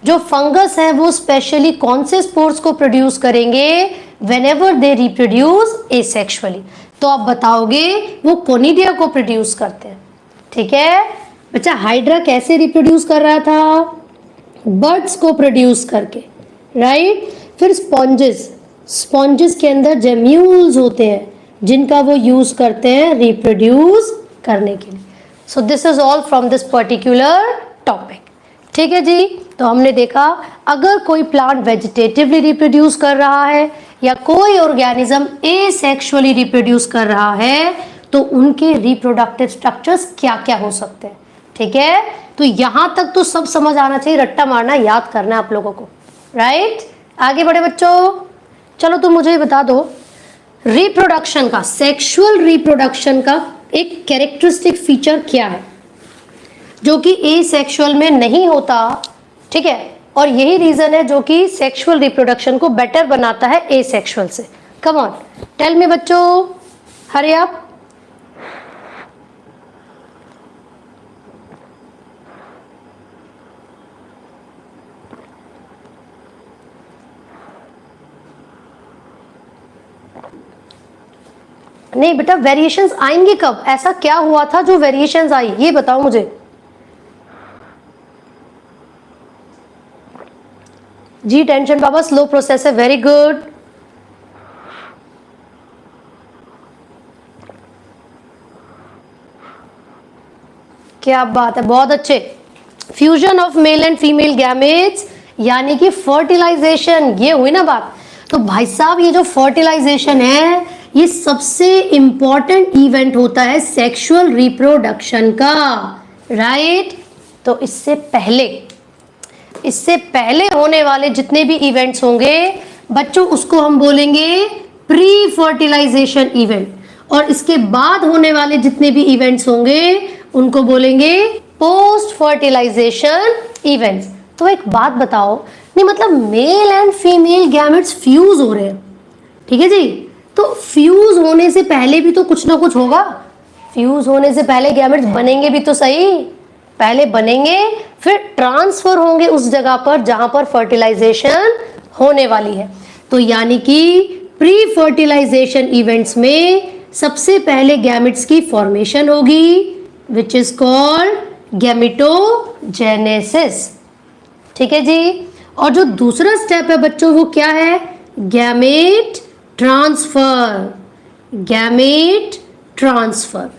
जो फंगस है वो स्पेशली कौन से स्पोर्स को प्रोड्यूस करेंगे? Whenever they reproduce asexually. तो आप बताओगे वो कोनिडिया को प्रोड्यूस करते हैं। ठीक है बच्चा, हाइड्रा कैसे रिप्रोड्यूस कर रहा था? बर्ड्स को प्रोड्यूस करके, राइट। फिर स्पॉन्जेस, स्पॉन्जेस के अंदर जेम्यूल्स होते हैं जिनका वो यूज करते हैं रिप्रोड्यूस करने के लिए। So this is all from this particular topic. ठीक है जी। तो हमने देखा अगर कोई प्लांट वेजिटेटिवली रिप्रोड्यूस कर रहा है या कोई ऑर्गेनिज्म एसेक्सुअली रिप्रोड्यूस कर रहा है तो उनके रिप्रोडक्टिव स्ट्रक्चर्स क्या क्या हो सकते हैं। ठीक है, तो यहां तक तो सब समझ आना चाहिए, रट्टा मारना याद करना है आप लोगों को। राइट, आगे बढ़े बच्चों। चलो तुम मुझे बता दो रिप्रोडक्शन का, सेक्सुअल रिप्रोडक्शन का एक कैरेक्टरिस्टिक फीचर क्या है जो कि एसेक्सुअल में नहीं होता। ठीक है, और यही रीजन है जो कि सेक्सुअल रिप्रोडक्शन को बेटर बनाता है एसेक्सुअल से। कम ऑन टेल मी बच्चों, हरी अप। नहीं बेटा, वेरिएशंस आएंगे कब? ऐसा क्या हुआ था जो वेरिएशंस आई, ये बताओ मुझे। जी टेंशन बाबा, स्लो प्रोसेस है, वेरी गुड। क्या बात है, बहुत अच्छे। Fusion of male and female gametes यानी कि फर्टिलाइजेशन, ये हुई ना बात। तो भाई साहब ये जो फर्टिलाइजेशन है ये सबसे इंपॉर्टेंट इवेंट होता है सेक्सुअल रिप्रोडक्शन का। राइट, तो इससे पहले होने वाले जितने भी इवेंट्स होंगे बच्चों उसको हम बोलेंगे प्री फर्टिलाइजेशन इवेंट, और इसके बाद होने वाले जितने भी इवेंट्स होंगे उनको बोलेंगे पोस्ट फर्टिलाइजेशन इवेंट्स। तो एक बात बताओ, नहीं मतलब mail and female gametes fuse हो रहे हैं, ठीक है जी, तो फ्यूज होने से पहले भी तो कुछ ना कुछ होगा। फ्यूज होने से पहले गैमेट्स बनेंगे भी तो सही, पहले बनेंगे फिर ट्रांसफर होंगे उस जगह पर जहां पर फर्टिलाइजेशन होने वाली है। तो यानी कि प्री फर्टिलाइजेशन इवेंट्स में सबसे पहले गैमेट्स की फॉर्मेशन होगी विच इज कॉल्ड गैमेटोजेनेसिस। ठीक है जी, और जो दूसरा स्टेप है बच्चों वो क्या है? Gamete transfer. गैमेट ट्रांसफर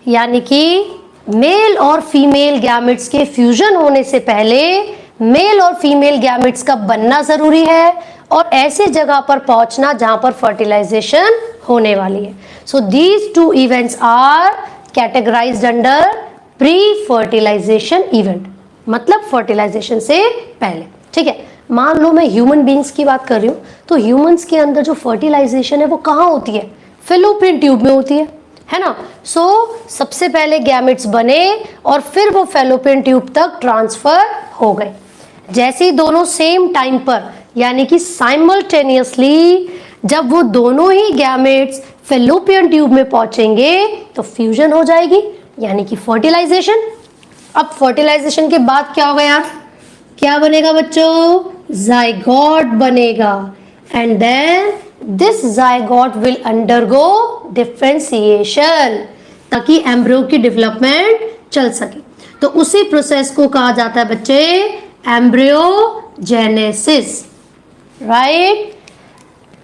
यानी कि मेल और फीमेल गैमेट्स के फ्यूजन होने से पहले मेल और फीमेल गैमेट्स का बनना जरूरी है और ऐसे जगह पर पहुंचना जहां पर फर्टिलाइजेशन होने वाली है। So these two events are categorized under pre fertilization event, मतलब फर्टिलाइजेशन से पहले। ठीक है, मान लो मैं ह्यूमन बींग्स की बात कर रही हूँ, तो ह्यूमंस के अंदर जो फर्टिलाइजेशन है वो कहाँ होती है? फेलोपियन ट्यूब में होती है ना। सो सबसे पहले गैमेट्स बने और फिर वो फेलोपियन ट्यूब तक ट्रांसफर हो गए। जैसे ही दोनों सेम टाइम पर यानी कि साइमल्टेनियसली जब वो दोनों ही गैमेट्स फेलोपियन ट्यूब में पहुंचेंगे तो फ्यूजन हो जाएगी यानी कि फर्टिलाइजेशन। अब फर्टिलाइजेशन के बाद क्या होगा यार? क्या बनेगा बच्चों? जाइगोट बनेगा, and then this zygote will undergo differentiation ताकि एम्ब्रियो की डेवलपमेंट चल सके। तो उसी प्रोसेस को कहा जाता है बच्चे एम्ब्रियोजेनेसिस। राइट,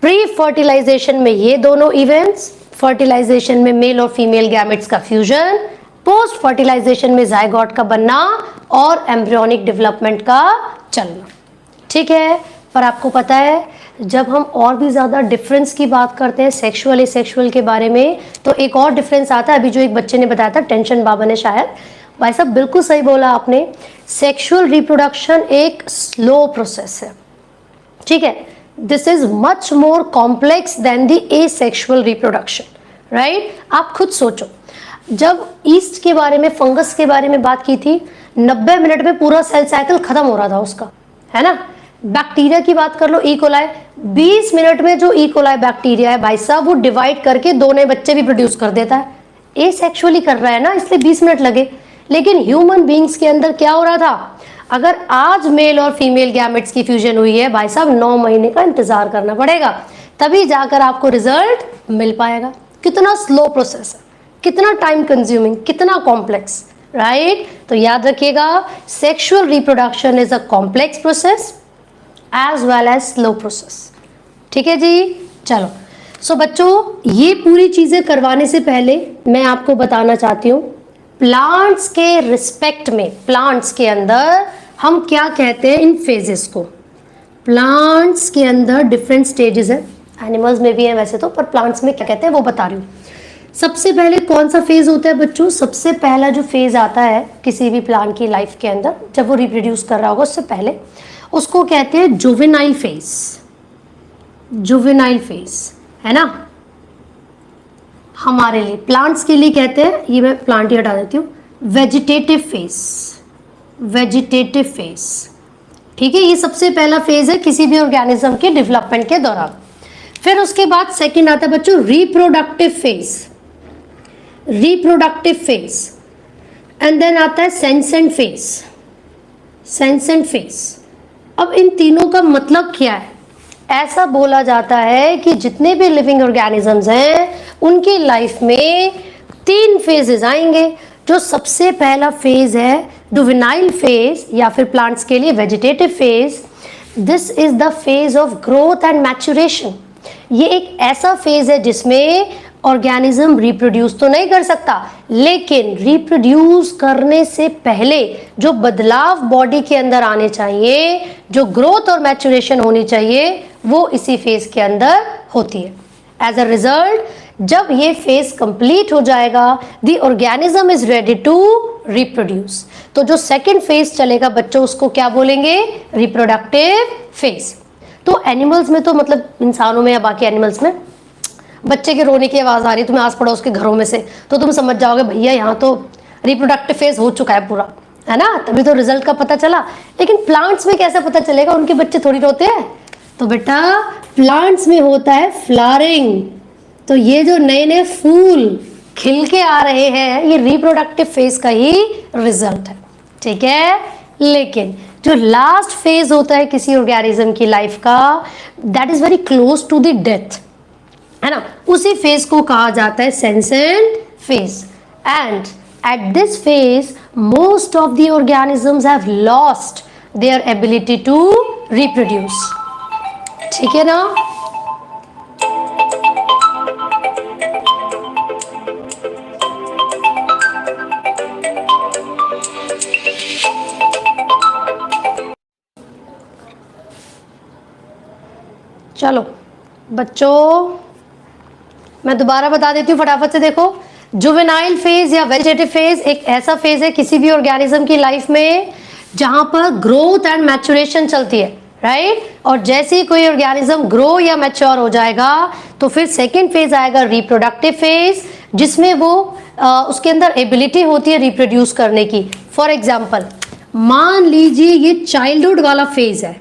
प्री फर्टिलाइजेशन में ये दोनों इवेंट्स, फर्टिलाइजेशन में मेल और फीमेल गैमेट्स का फ्यूजन, पोस्ट फर्टिलाइजेशन में जाइगोट का बनना और एम्ब्रियोनिक डेवलपमेंट का चलना। ठीक है, पर आपको पता है जब हम और भी ज़्यादा डिफरेंस की बात करते हैं सेक्सुअल एसेक्सुअल के बारे में तो एक और डिफरेंस आता है। अभी जो एक बच्चे ने बताया था, टेंशन बाबा ने, शायद भाई साहब बिल्कुल सही बोला आपने, सेक्सुअल रिप्रोडक्शन एक स्लो प्रोसेस है। ठीक है, this is much more complex than the asexual reproduction. Right, आप खुद सोचो, जब ईस्ट के बारे में, फंगस के बारे में बात की थी, 90 मिनट में पूरा सेल साइकिल खत्म हो रहा था उसका, है ना। बैक्टीरिया की बात कर लो, ई कोलाई, 20 मिनट में जो ई कोलाई बैक्टीरिया है भाई साहब वो डिवाइड करके 2 नए बच्चे भी प्रोड्यूस कर देता है। एसेक्सुअली कर रहा है ना, इसलिए 20 मिनट लगे। लेकिन ह्यूमन बींग्स के अंदर क्या हो रहा था? अगर आज मेल और फीमेल गैमेट्स की फ्यूजन हुई है भाई साहब 9 महीने का इंतजार करना पड़ेगा, तभी जाकर आपको रिजल्ट मिल पाएगा। कितना स्लो प्रोसेस है, कितना टाइम कंज्यूमिंग, कितना कॉम्प्लेक्स। राइट, तो याद रखिएगा sexual reproduction is a complex process as well as slow process. ठीक है जी। चलो सो बच्चों, ये पूरी चीजें करवाने से पहले मैं आपको बताना चाहती हूँ प्लांट्स के रिस्पेक्ट में, प्लांट्स के अंदर हम क्या कहते हैं इन फेजेस को। प्लांट्स के अंदर डिफरेंट स्टेजेस है, एनिमल्स में भी है वैसे तो, पर प्लांट्स में क्या कहते हैं वो बता रही हूँ। सबसे पहले कौन सा फेज होता है बच्चों? सबसे पहला जो फेज आता है किसी भी प्लांट की लाइफ के अंदर, जब वो रिप्रोड्यूस कर रहा होगा उससे पहले, उसको कहते हैं जुवेनाइल फेज। जुवेनाइल फेज है ना, हमारे लिए प्लांट्स के लिए कहते हैं, ये मैं प्लांट ही हटा देती हूँ, वेजिटेटिव फेज। वेजिटेटिव फेज, ठीक है, ये सबसे पहला फेज है किसी भी ऑर्गेनिज्म के डेवलपमेंट के दौरान। फिर उसके बाद सेकंड आता है बच्चों reproductive phase. Reproductive phase and then आता है सेंसेंट फेज। सेंसेंट फेज। अब इन तीनों का मतलब क्या है? ऐसा बोला जाता है कि जितने भी लिविंग ऑर्गेनिजम्स हैं उनकी लाइफ में 3 फेजेस आएंगे। जो सबसे पहला फेज है जुवेनाइल फेज, या फिर प्लांट्स के लिए vegetative phase, this is the phase of growth and maturation. ये एक ऐसा फेज है जिसमें ऑर्गेनिज्म रिप्रोड्यूस तो नहीं कर सकता, लेकिन रिप्रोड्यूस करने से पहले जो बदलाव बॉडी के अंदर आने चाहिए, जो ग्रोथ और मैच्योरेशन होनी चाहिए, वो इसी फेज के अंदर होती है। एज अ रिजल्ट, जब ये फेज कंप्लीट हो जाएगा, the organism is ready to reproduce. तो जो सेकंड फेज चलेगा बच्चों, उसको क्या बोलेंगे? Reproductive phase. तो एनिमल्स में तो मतलब इंसानों में या बाकी एनिमल्स में बच्चे के रोने की आवाज आ रही है तुम्हें आस पड़ोस के घरों में से, तो तुम समझ जाओगे भैया यहाँ तो रिप्रोडक्टिव फेज हो चुका है पूरा, है ना, तभी तो रिजल्ट का पता चला। लेकिन प्लांट्स में कैसे पता चलेगा? उनके बच्चे थोड़ी रोते हैं। तो बेटा प्लांट्स में होता है फ्लावरिंग। तो ये जो नए नए फूल खिल के आ रहे हैं, ये रिप्रोडक्टिव फेज का ही रिजल्ट है, ठीक है। लेकिन जो लास्ट फेज होता है किसी ऑर्गेनिज्म की लाइफ का, that is very close to the death, है ना, उसी फेज को कहा जाता है senescent phase. And at this phase most of the organisms have lost their ability to reproduce, ठीक है ना। चलो बच्चों, मैं दोबारा बता देती हूँ फटाफट से। देखो, जुवेनाइल फेज या वेजिटेटिव फेज एक ऐसा फेज है किसी भी ऑर्गेनिज्म की लाइफ में जहां पर ग्रोथ एंड मैच्योरेशन चलती है, राइट। और जैसे ही कोई ऑर्गेनिज्म ग्रो या मैच्योर हो जाएगा तो फिर सेकेंड फेज आएगा रिप्रोडक्टिव फेज, जिसमें वो उसके अंदर एबिलिटी होती है रिप्रोड्यूस करने की। फॉर एग्जाम्पल, मान लीजिए ये चाइल्डहुड वाला फेज है,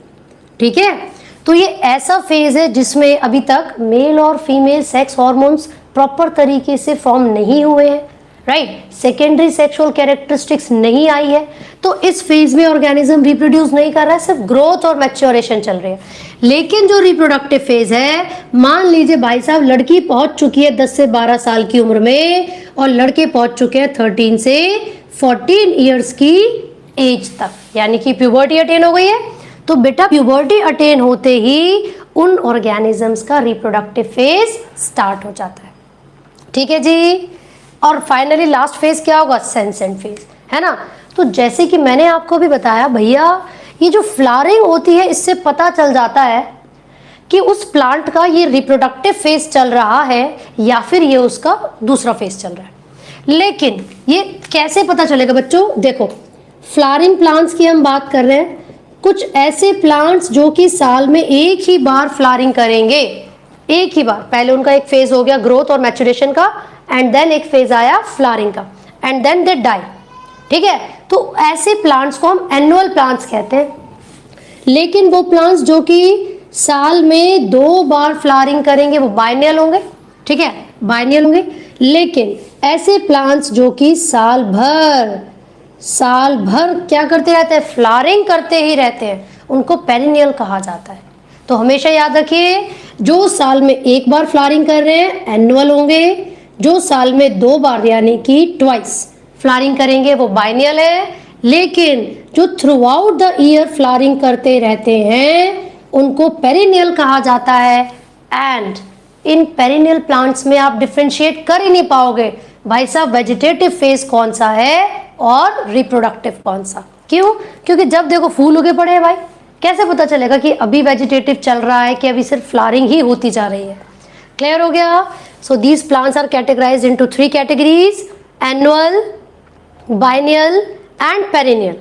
ठीक है। तो ये ऐसा फेज है जिसमें अभी तक मेल और फीमेल सेक्स हार्मोन्स प्रॉपर तरीके से फॉर्म नहीं हुए हैं, राइट। सेकेंडरी सेक्सुअल कैरेक्टरिस्टिक्स नहीं आई है। तो इस फेज में ऑर्गेनिज्म रिप्रोड्यूस नहीं कर रहा है, सिर्फ ग्रोथ और मैच्योरेशन चल रही है। लेकिन जो रिप्रोडक्टिव फेज है, मान लीजिए भाई साहब लड़की पहुंच चुकी है 10 से 12 साल की उम्र में और लड़के पहुंच चुके हैं 13 से 14 ईयर्स की एज तक, यानी कि प्यूबर्टी अटेन हो गई है। तो बेटा प्यूबर्टी अटेन होते ही उन ऑर्गेनिजम्स का रिप्रोडक्टिव फेज स्टार्ट हो जाता है, ठीक है जी। और फाइनली लास्ट फेज क्या होगा? सेंसेंट फेज, है ना। तो जैसे कि मैंने आपको भी बताया भैया, ये जो फ्लावरिंग होती है इससे पता चल जाता है कि उस प्लांट का ये रिप्रोडक्टिव फेज चल रहा है या फिर ये उसका दूसरा फेज चल रहा है। लेकिन ये कैसे पता चलेगा बच्चों? देखो, फ्लावरिंग प्लांट्स की हम बात कर रहे हैं, कुछ ऐसे प्लांट्स जो कि साल में एक ही बार फ्लावरिंग करेंगे, एक ही बार। पहले उनका एक फेज हो गया ग्रोथ और मैच्योरेशन का, एंड देन एक फेज आया फ्लावरिंग का, एंड देन दे डाई, ठीक है। तो ऐसे प्लांट्स को हम एनुअल प्लांट्स कहते हैं। लेकिन वो प्लांट्स जो कि साल में 2 बार फ्लावरिंग करेंगे वो बाइनियल होंगे, ठीक है, बाइनियल होंगे। लेकिन ऐसे प्लांट्स जो कि साल भर क्या करते रहते हैं? फ्लावरिंग करते ही रहते हैं, उनको पेरिनियल कहा जाता है। तो हमेशा याद रखिए, जो साल में एक बार फ्लावरिंग कर रहे हैं एनुअल होंगे, जो साल में 2 बार यानी कि ट्वाइस फ्लावरिंग करेंगे वो बाइनियल है। लेकिन जो through out the year flowering करते रहते हैं उनको पेरिनियल कहा जाता है। एंड इन पेरिनियल प्लांट्स में आप डिफ्रेंशिएट कर ही नहीं पाओगे भाई साहब वेजिटेटिव फेज कौन सा है और रिप्रोडक्टिव कौन सा। क्यों? क्योंकि जब देखो फूल उगे पड़े हैं भाई, कैसे पता चलेगा कि अभी वेजिटेटिव चल रहा है कि अभी सिर्फ फ्लावरिंग ही होती जा रही है। क्लियर हो गया? So these plants are categorized into 3 categories, annual, biennial and perennial.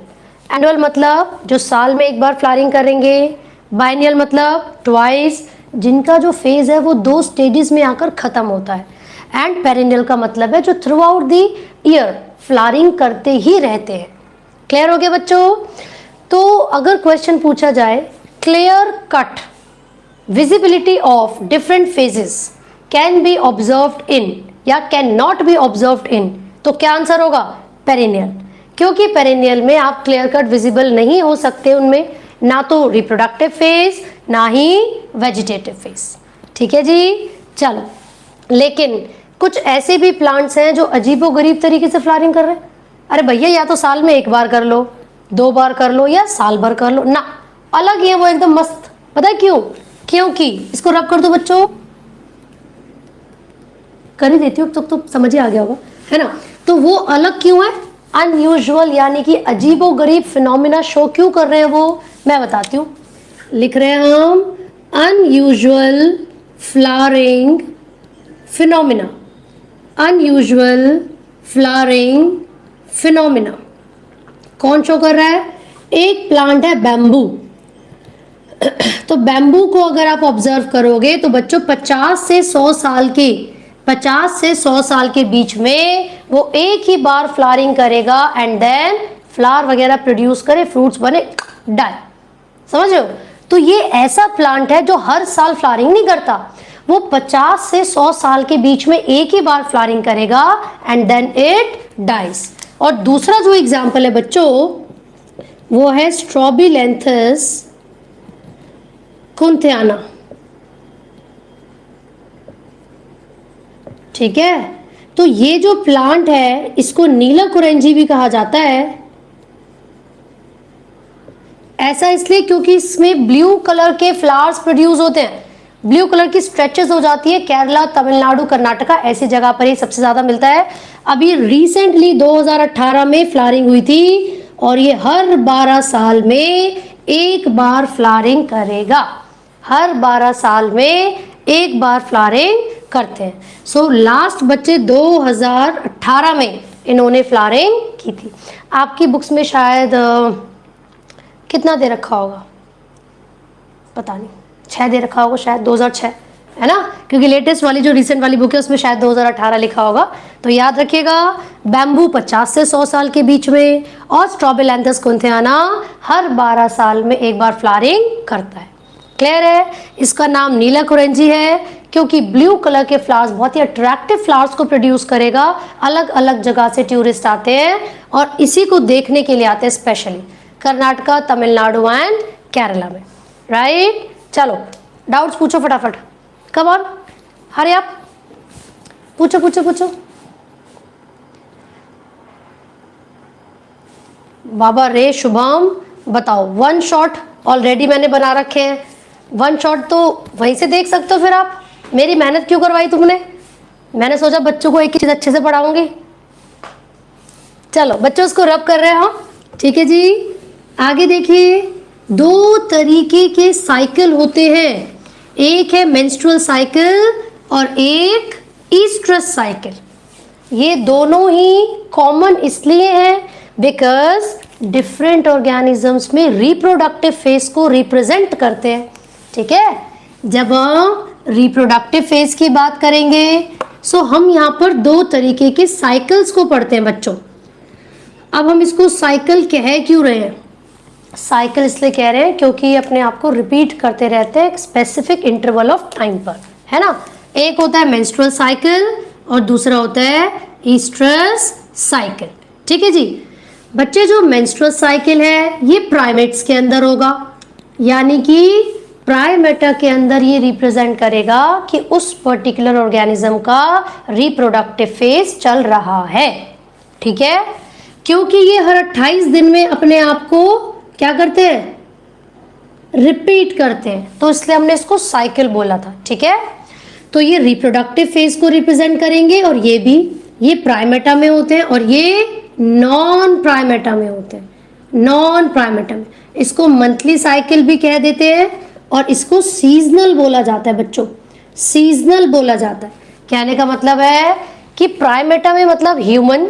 Annual मतलब जो साल में एक बार फ्लावरिंग करेंगे, बाइनियल मतलब ट्वाइस, जिनका जो फेज है वो 2 स्टेजेस में आकर खत्म होता है, एंड पेरिनियल का मतलब है जो through out the year flowering करते ही रहते हैं। क्लियर हो गया बच्चों? तो अगर क्वेश्चन पूछा जाए clear cut visibility of different phases can be observed in या can not be observed in, तो क्या आंसर होगा? पेरिनियल। क्योंकि पेरिनियल में आप क्लियर कट विजिबल नहीं हो सकते, उनमें ना तो रिप्रोडक्टिव फेज ना ही वेजिटेटिव फेज। ठीक है जी, चलो। लेकिन कुछ ऐसे भी प्लांट्स हैं जो अजीबोगरीब तरीके से फ्लावरिंग कर रहे हैं। अरे भैया या तो साल में एक बार कर लो, 2 बार कर लो या साल भर कर लो ना, अलग ही है वो एकदम मस्त। पता है क्यों? क्योंकि इसको रब कर दो बच्चों, कर ही देती हूँ तो समझ ही आ गया होगा, है ना। तो वो अलग क्यों है? अनयूजुअल यानी कि अजीबोगरीब फिनोमिना शो क्यों कर रहे हैं वो, मैं बताती हूँ। लिख रहे हैं हम unusual flowering phenomena, unusual flowering phenomena कौन शो कर रहा है? एक प्लांट है बैम्बू। तो बैम्बू को अगर आप ऑब्जर्व करोगे तो बच्चों 50 से 100 साल के बीच में वो एक ही बार फ्लावरिंग करेगा एंड देन फ्लावर वगैरह प्रोड्यूस करे, फ्रूट्स बने, डाई। समझ रहे हो? तो ये ऐसा प्लांट है जो हर साल फ्लावरिंग नहीं करता, वो 50 से 100 साल के बीच में एक ही बार फ्लावरिंग करेगा एंड देन इट डाइज। और दूसरा जो एग्जाम्पल है बच्चों वो है स्ट्रॉबिलैंथस कुंथियाना। ठीक है, तो ये जो प्लांट है इसको नीला कुरेंजी भी कहा जाता है। ऐसा इसलिए क्योंकि इसमें ब्लू कलर के फ्लावर्स प्रोड्यूस होते हैं, ब्लू कलर की स्ट्रेचेस हो जाती है। केरला, तमिलनाडु, कर्नाटका ऐसी जगह पर ये सबसे ज्यादा मिलता है। अभी रिसेंटली 2018 में फ्लावरिंग हुई थी और ये हर 12 साल में एक बार फ्लावरिंग करेगा, हर 12 साल में एक बार फ्लावरिंग करते हैं। सो लास्ट बच्चे 2018 में इन्होंने फ्लावरिंग की थी। आपकी बुक्स में शायद कितना दे रखा होगा पता नहीं, 6 दे रखा होगा शायद, 2006 है ना, क्योंकि लेटेस्ट वाली जो रिसेंट वाली बुक है उसमें शायद 2018 लिखा होगा। तो याद रखिएगा बैम्बू 50 से 100 साल के बीच में और स्ट्रॉबिलैंथस कुंथियाना हर 12 साल में एक बार फ्लावरिंग करता है। क्लियर है? इसका नाम नीला कुरेंजी है क्योंकि ब्लू कलर के फ्लावर्स बहुत ही अट्रैक्टिव फ्लावर्स को प्रोड्यूस करेगा। अलग अलग जगह से टूरिस्ट आते हैं और इसी को देखने के लिए आते हैं, स्पेशली कर्नाटका, तमिलनाडु एंड केरला में। राइट? चलो डाउट्स पूछो फटाफट, कम ऑन, हरी अप, पूछो पूछो पूछो। बाबा रे शुभम बताओ, 1 शॉट ऑलरेडी मैंने बना रखे हैं, 1 शॉट तो वहीं से देख सकते हो। फिर आप मेरी मेहनत क्यों करवाई तुमने? मैंने सोचा बच्चों को एक ही चीज अच्छे से पढ़ाऊंगी। चलो बच्चों इसको रब कर रहे हो, ठीक है जी। आगे देखिए, 2 तरीके के साइकिल होते हैं, एक है मेंस्ट्रुअल साइकिल और एक ईस्ट्रस साइकिल। ये दोनों ही कॉमन इसलिए हैं बिकॉज डिफरेंट ऑर्गेनिजम्स में रिप्रोडक्टिव फेज को रिप्रेजेंट करते हैं। ठीक है, जब हम रिप्रोडक्टिव फेज की बात करेंगे सो हम यहाँ पर 2 तरीके के साइकिल्स को पढ़ते हैं बच्चों। अब हम इसको साइकिल कह क्यों रहे हैं? साइकिल इसलिए कह रहे हैं क्योंकि अपने आप को रिपीट करते रहते हैं एक स्पेसिफिक इंटरवल ऑफ टाइम पर, है ना। एक होता है मेंस्ट्रुअल साइकिल और दूसरा होता है ईस्ट्रस साइकिल। ठीक है जी बच्चे, जो मेंस्ट्रुअल साइकिल है ये प्राइमेट्स के अंदर होगा, यानी कि प्राइमेटा के अंदर ये रिप्रेजेंट करेगा कि उस पर्टिकुलर ऑर्गेनिज्म का रिप्रोडक्टिव फेज चल रहा है। ठीक है, क्योंकि ये हर 28 दिन में अपने आप को क्या करते हैं? रिपीट करते हैं, तो इसलिए हमने इसको साइकिल बोला था। ठीक है, तो ये रिप्रोडक्टिव फेज को रिप्रेजेंट करेंगे और ये भी, ये प्राइमेटा में होते हैं और ये नॉन प्राइमेटा में होते हैं। नॉन प्राइमेटा में इसको मंथली साइकिल भी कह देते हैं और इसको सीजनल बोला जाता है बच्चों, सीजनल बोला जाता है। कहने का मतलब है कि प्राइमेटा में मतलब ह्यूमन,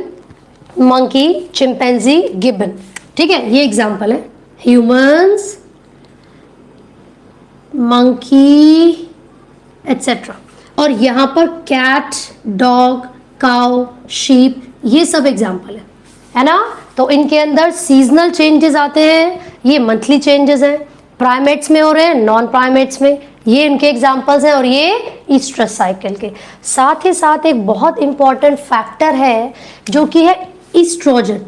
मंकी, चिंपैंजी, गिबन। ठीक है, ये एग्जांपल है, ह्यूमंस, मंकी एटसेट्रा। और यहाँ पर कैट, डॉग, काउ, शीप, ये सब एग्जांपल है ना। तो इनके अंदर सीजनल चेंजेस आते हैं, ये मंथली चेंजेस हैं, प्राइमेट्स में हो रहे हैं, नॉन प्राइमेट्स में। ये इनके एग्जांपल्स हैं और ये ईस्ट्रस साइकिल के। साथ ही साथ एक बहुत इंपॉर्टेंट फैक्टर है जो कि है ईस्ट्रोजन।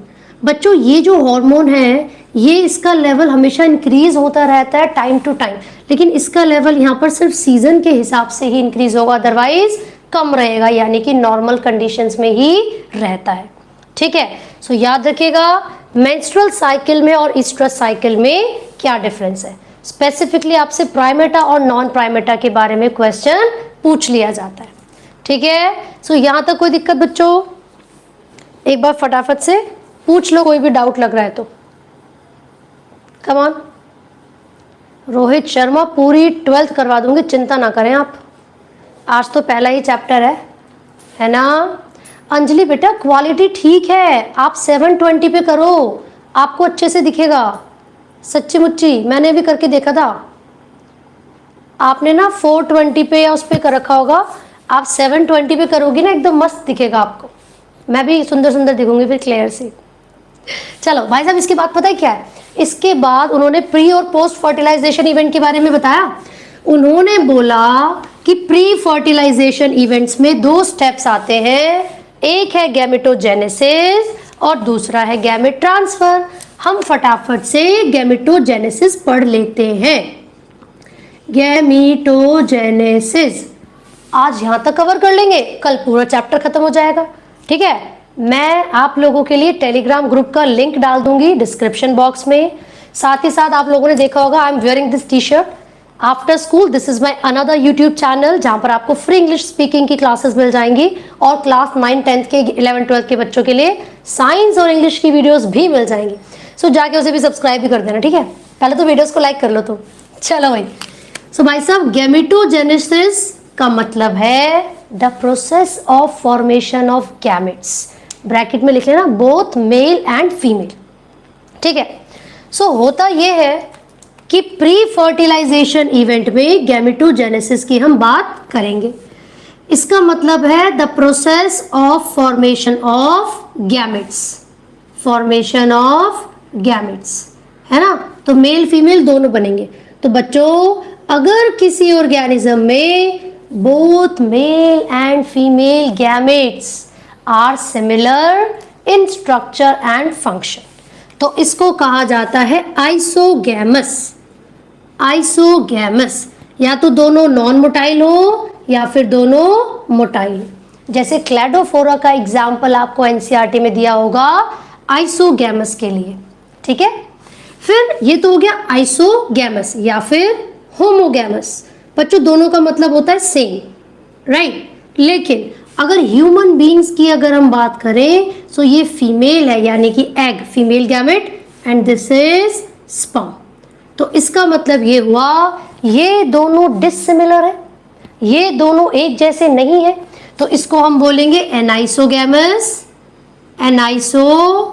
बच्चों ये जो हार्मोन है ये इसका लेवल हमेशा इंक्रीज होता रहता है टाइम टू टाइम, लेकिन इसका लेवल यहाँ पर सिर्फ सीजन के हिसाब से ही इंक्रीज होगा, अदरवाइज कम रहेगा, यानी कि नॉर्मल कंडीशंस में ही रहता है। ठीक है, सो याद रखिएगा मेंस्ट्रुअल साइकिल में और ईस्ट्रस साइकिल में क्या डिफरेंस है। स्पेसिफिकली आपसे प्राइमेटा और नॉन प्राइमेटा के बारे में क्वेश्चन पूछ लिया जाता है। ठीक है, सो यहाँ तक कोई दिक्कत बच्चों? एक बार फटाफट से पूछ लो, कोई भी डाउट लग रहा है तो। कम ऑन, रोहित शर्मा पूरी 12th करवा दूंगी, चिंता ना करें आप, आज तो पहला ही चैप्टर है ना। अंजलि बेटा क्वालिटी ठीक है, आप 720 पे करो, आपको अच्छे से दिखेगा। सच्ची मुच्ची मैंने भी करके देखा था, आपने ना 420 पे या उस पे कर रखा होगा, आप 720 पे करोगी ना एकदम मस्त दिखेगा आपको, मैं भी सुंदर सुंदर दिखूंगी फिर क्लियर से। चलो भाई साहब, इसके बाद पता है क्या है, इसके बाद उन्होंने प्री और पोस्ट फर्टिलाइजेशन इवेंट के बारे में बताया। उन्होंने बोला कि प्री फर्टिलाइजेशन इवेंट्स में 2 स्टेप्स आते हैं, एक है गैमेटोजेनेसिस और दूसरा है गैमेट ट्रांसफर। हम फटाफट से गैमेटोजेनेसिस पढ़ लेते हैं। गैमेटोजेनेसिस आज यहाँ तक कवर कर लेंगे, कल पूरा चैप्टर खत्म हो जाएगा। ठीक है, मैं आप लोगों के लिए टेलीग्राम ग्रुप का लिंक डाल दूंगी डिस्क्रिप्शन बॉक्स में। साथ ही साथ आप लोगों ने देखा होगा I am wearing this T shirt after school. This is my another YouTube channel जहां पर आपको फ्री इंग्लिश स्पीकिंग की क्लासेस मिल जाएंगी और क्लास 9, 10th के 11, 12th के बच्चों के लिए साइंस और इंग्लिश की वीडियोस भी मिल जाएंगी। सो जाके उसे भी सब्सक्राइब भी कर देना। ठीक है, पहले तो वीडियोस को लाइक कर लो। तो चलो भाई, सो भाई साहब गैमेटोजेनेसिस का मतलब है the process of formation of gametes, bracket में लिख लेना बोथ मेल एंड फीमेल। ठीक है, सो होता यह है कि प्री फर्टिलाइजेशन इवेंट में गैमेटोजेनेसिस की हम बात करेंगे। इसका मतलब है the process of formation of gametes, formation of gametes, है ना। तो मेल फीमेल दोनों बनेंगे। तो बच्चों अगर किसी ऑर्गेनिज्म में both male and female gametes are similar in structure and function, तो इसको कहा जाता है आइसोगैमस। आइसोगैमस, या तो दोनों नॉन मोटाइल हो या फिर दोनों मोटाइल। जैसे क्लैडोफोरा का एग्जाम्पल आपको एनसीईआरटी में दिया होगा आइसोगैमस के लिए। ठीक है, फिर ये तो हो गया आइसोगैमस या फिर होमोगैमस। बच्चों दोनों का मतलब होता है सेम, राइट। लेकिन अगर ह्यूमन बीइंग्स की अगर हम बात करें तो ये फीमेल है, यानी कि egg, female gamete, and this is sperm. तो इसका मतलब ये हुआ ये दोनों डिसिमिलर है, ये दोनों एक जैसे नहीं है, तो इसको हम बोलेंगे एनाइसोगैमस,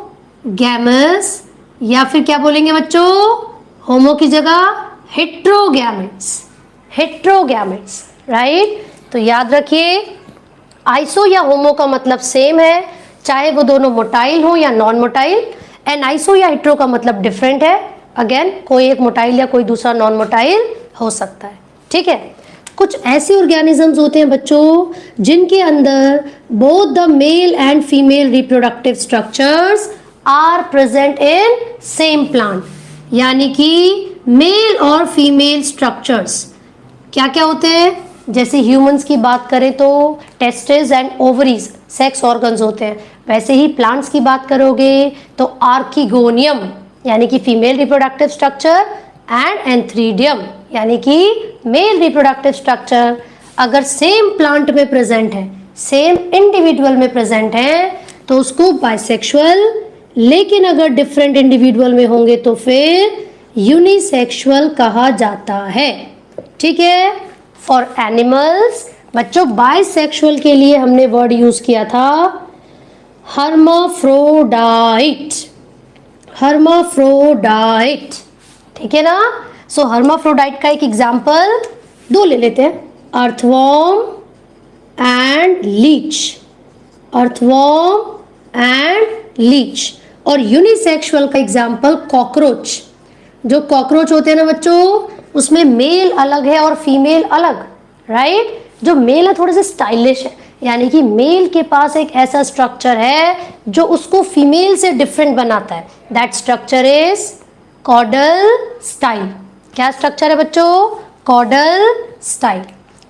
एनाइसोगैमस, या फिर क्या बोलेंगे बच्चों, होमो की जगह हेट्रोगैमेट्स, हेट्रोगैमेट्स, राइट। तो याद रखिए आइसो या होमो का मतलब सेम है, चाहे वो दोनों मोटाइल हो या नॉन मोटाइल। एनाइसो या हेट्रो का मतलब डिफरेंट है, अगेन कोई एक मोटाइल या कोई दूसरा नॉन मोटाइल हो सकता है। ठीक है, कुछ ऐसे ऑर्गेनिजम्स होते हैं बच्चों जिनके अंदर both the male and female reproductive structures are present in same plant, यानी कि मेल और फीमेल स्ट्रक्चर्स क्या क्या होते हैं। जैसे ह्यूमंस की बात करें तो testis and ovaries sex organs होते हैं, वैसे ही प्लांट्स की बात करोगे तो आर्किगोनियम यानी कि female reproductive structure, and antheridium, यानी कि मेल रिप्रोडक्टिव स्ट्रक्चर अगर सेम प्लांट में प्रेजेंट है, सेम इंडिविजुअल में प्रेजेंट है, तो उसको बाइसेक्सुअल, लेकिन अगर डिफरेंट इंडिविजुअल में होंगे तो फिर यूनिसेक्सुअल कहा जाता है। ठीक है। फॉर एनिमल्स बच्चों बाइसेक्सुअल के लिए हमने वर्ड यूज किया था हर्माफ्रोडाइट, हर्माफ्रोडाइट। ठीक है ना। सो हर्माफ्रोडाइट का एक एग्जाम्पल दो ले लेते हैं, earthworm and Leach, earthworm and Leach. और यूनिसेक्सुअल का एग्जाम्पल कॉकरोच। जो कॉकरोच होते हैं ना बच्चों, उसमें मेल अलग है और फीमेल अलग, राइट। जो मेल है थोड़े से स्टाइलिश है, यानी कि मेल के पास एक ऐसा स्ट्रक्चर है जो उसको फीमेल से डिफरेंट बनाता है। That structure is caudal style. क्या स्ट्रक्चर है बच्चों? Caudal style.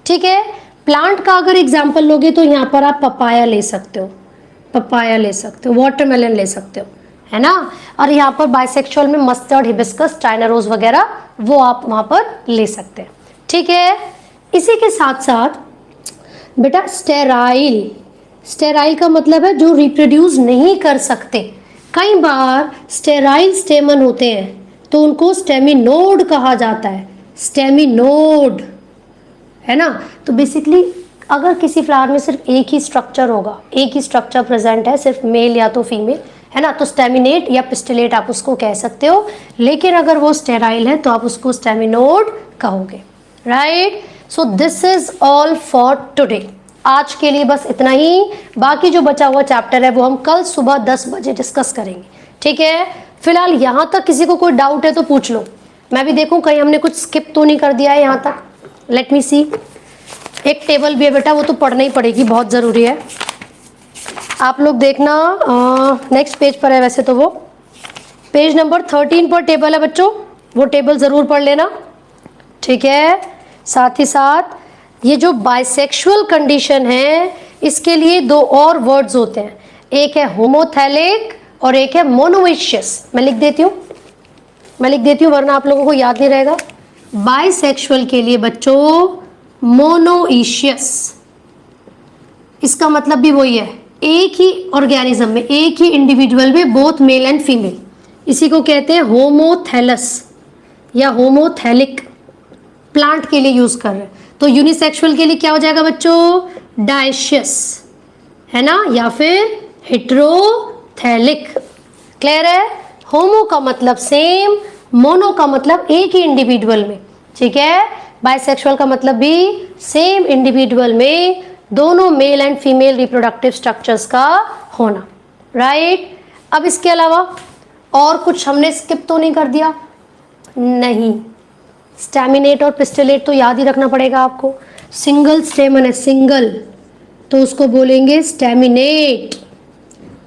ठीक है। प्लांट का अगर एग्जाम्पल लोगे तो यहाँ पर आप पपाया ले सकते हो, पपाया ले सकते हो, वाटरमेलन ले सकते हो, है ना। और यहाँ पर बाइसेक्सुअल में मस्टर्ड, हिबिस्कस, चाइना रोज वगैरह वो आप वहाँ पर ले सकते हैं। ठीक है। इसी के साथ साथ बेटा स्टेराइल, स्टेराइल का मतलब है जो रिप्रोड्यूस नहीं कर सकते। कई बार स्टेराइल स्टेमन होते हैं तो उनको स्टेमिनोड कहा जाता है, स्टेमिनोड, है ना। तो बेसिकली अगर किसी फ्लावर में सिर्फ एक ही स्ट्रक्चर होगा, एक ही स्ट्रक्चर प्रेजेंट है, सिर्फ मेल या तो फीमेल, है ना, तो स्टेमिनेट या पिस्टिलेट आप उसको कह सकते हो। लेकिन अगर वो स्टेराइल है तो आप उसको स्टेमिनोड कहोगे, right. So this is all for today. आज के लिए बस इतना ही। बाकी जो बचा हुआ चैप्टर है वो हम कल सुबह 10 बजे डिस्कस करेंगे। ठीक है। फिलहाल यहाँ तक किसी को कोई डाउट है तो पूछ लो, मैं भी देखूं कहीं हमने कुछ स्किप तो नहीं कर दिया है यहाँ तक। लेट मी सी। एक टेबल भी है बेटा, वो तो पढ़ना ही पड़ेगी, बहुत ज़रूरी है। आप लोग देखना, नेक्स्ट पेज पर है वैसे तो, वो पेज नंबर 13 पर टेबल है बच्चों, वो टेबल ज़रूर पढ़ लेना। ठीक है। साथ ही साथ ये जो बाइसेक्सुअल कंडीशन है इसके लिए दो और वर्ड्स होते हैं, एक है होमोथैलिक और एक है मोनोइशियस। मैं लिख देती हूँ वरना आप लोगों को याद नहीं रहेगा। बाइसेक्सुअल के लिए बच्चों मोनोइशियस, इसका मतलब भी वही है, एक ही ऑर्गेनिज्म में, एक ही इंडिविजुअल में बोथ मेल एंड फीमेल। इसी को कहते हैं होमोथैलस या होमोथैलिक। प्लांट के लिए यूज कर रहे हैं। तो यूनिसेक्सुअल के लिए क्या हो जाएगा बच्चों? डायशियस, है ना, या फिर हेटेरोथैलिक। क्लियर है। होमो का मतलब सेम, मोनो का मतलब एक ही इंडिविजुअल में। ठीक है। बाइसेक्सुअल का मतलब भी सेम इंडिविजुअल में दोनों mail and female reproductive structures का होना, राइट। अब इसके अलावा और कुछ हमने स्किप तो नहीं कर दिया? नहीं। स्टेमिनेट और पिस्टिलेट तो याद ही रखना पड़ेगा आपको। सिंगल स्टेमन है, सिंगल, तो उसको बोलेंगे स्टेमिनेट,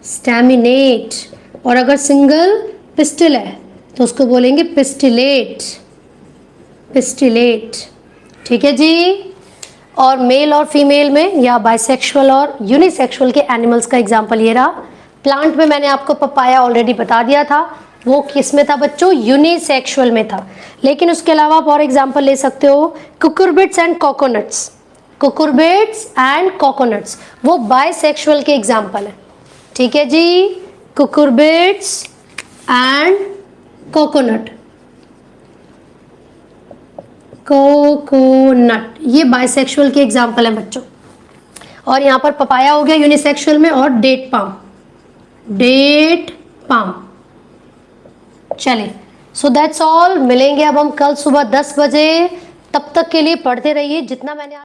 स्टेमिनेट। और अगर सिंगल पिस्टिल है तो उसको बोलेंगे पिस्टिलेट, पिस्टिलेट। ठीक है जी। और मेल और फीमेल में या बाइसेक्सुअल और यूनिसेक्सुअल के एनिमल्स का एग्जाम्पल ये रहा। प्लांट में मैंने आपको पपाया ऑलरेडी बता दिया था, वो किस में था बच्चों? यूनिसेक्सुअल में था। लेकिन उसके अलावा आप और एग्जाम्पल ले सकते हो, cucurbits and coconuts, cucurbits and coconuts वो बाइसेक्सुअल के एग्जाम्पल है। ठीक है जी। कुकुरबिट्स एंड कोकोनट, कोकोनट ये बाइसेक्सुअल के एग्जाम्पल है बच्चों। और यहाँ पर पपाया हो गया यूनिसेक्सुअल में, और डेट पाम, डेट पाम। चलिए, सो दैट्स ऑल। मिलेंगे अब हम कल सुबह 10 बजे। तब तक के लिए पढ़ते रहिए जितना मैंने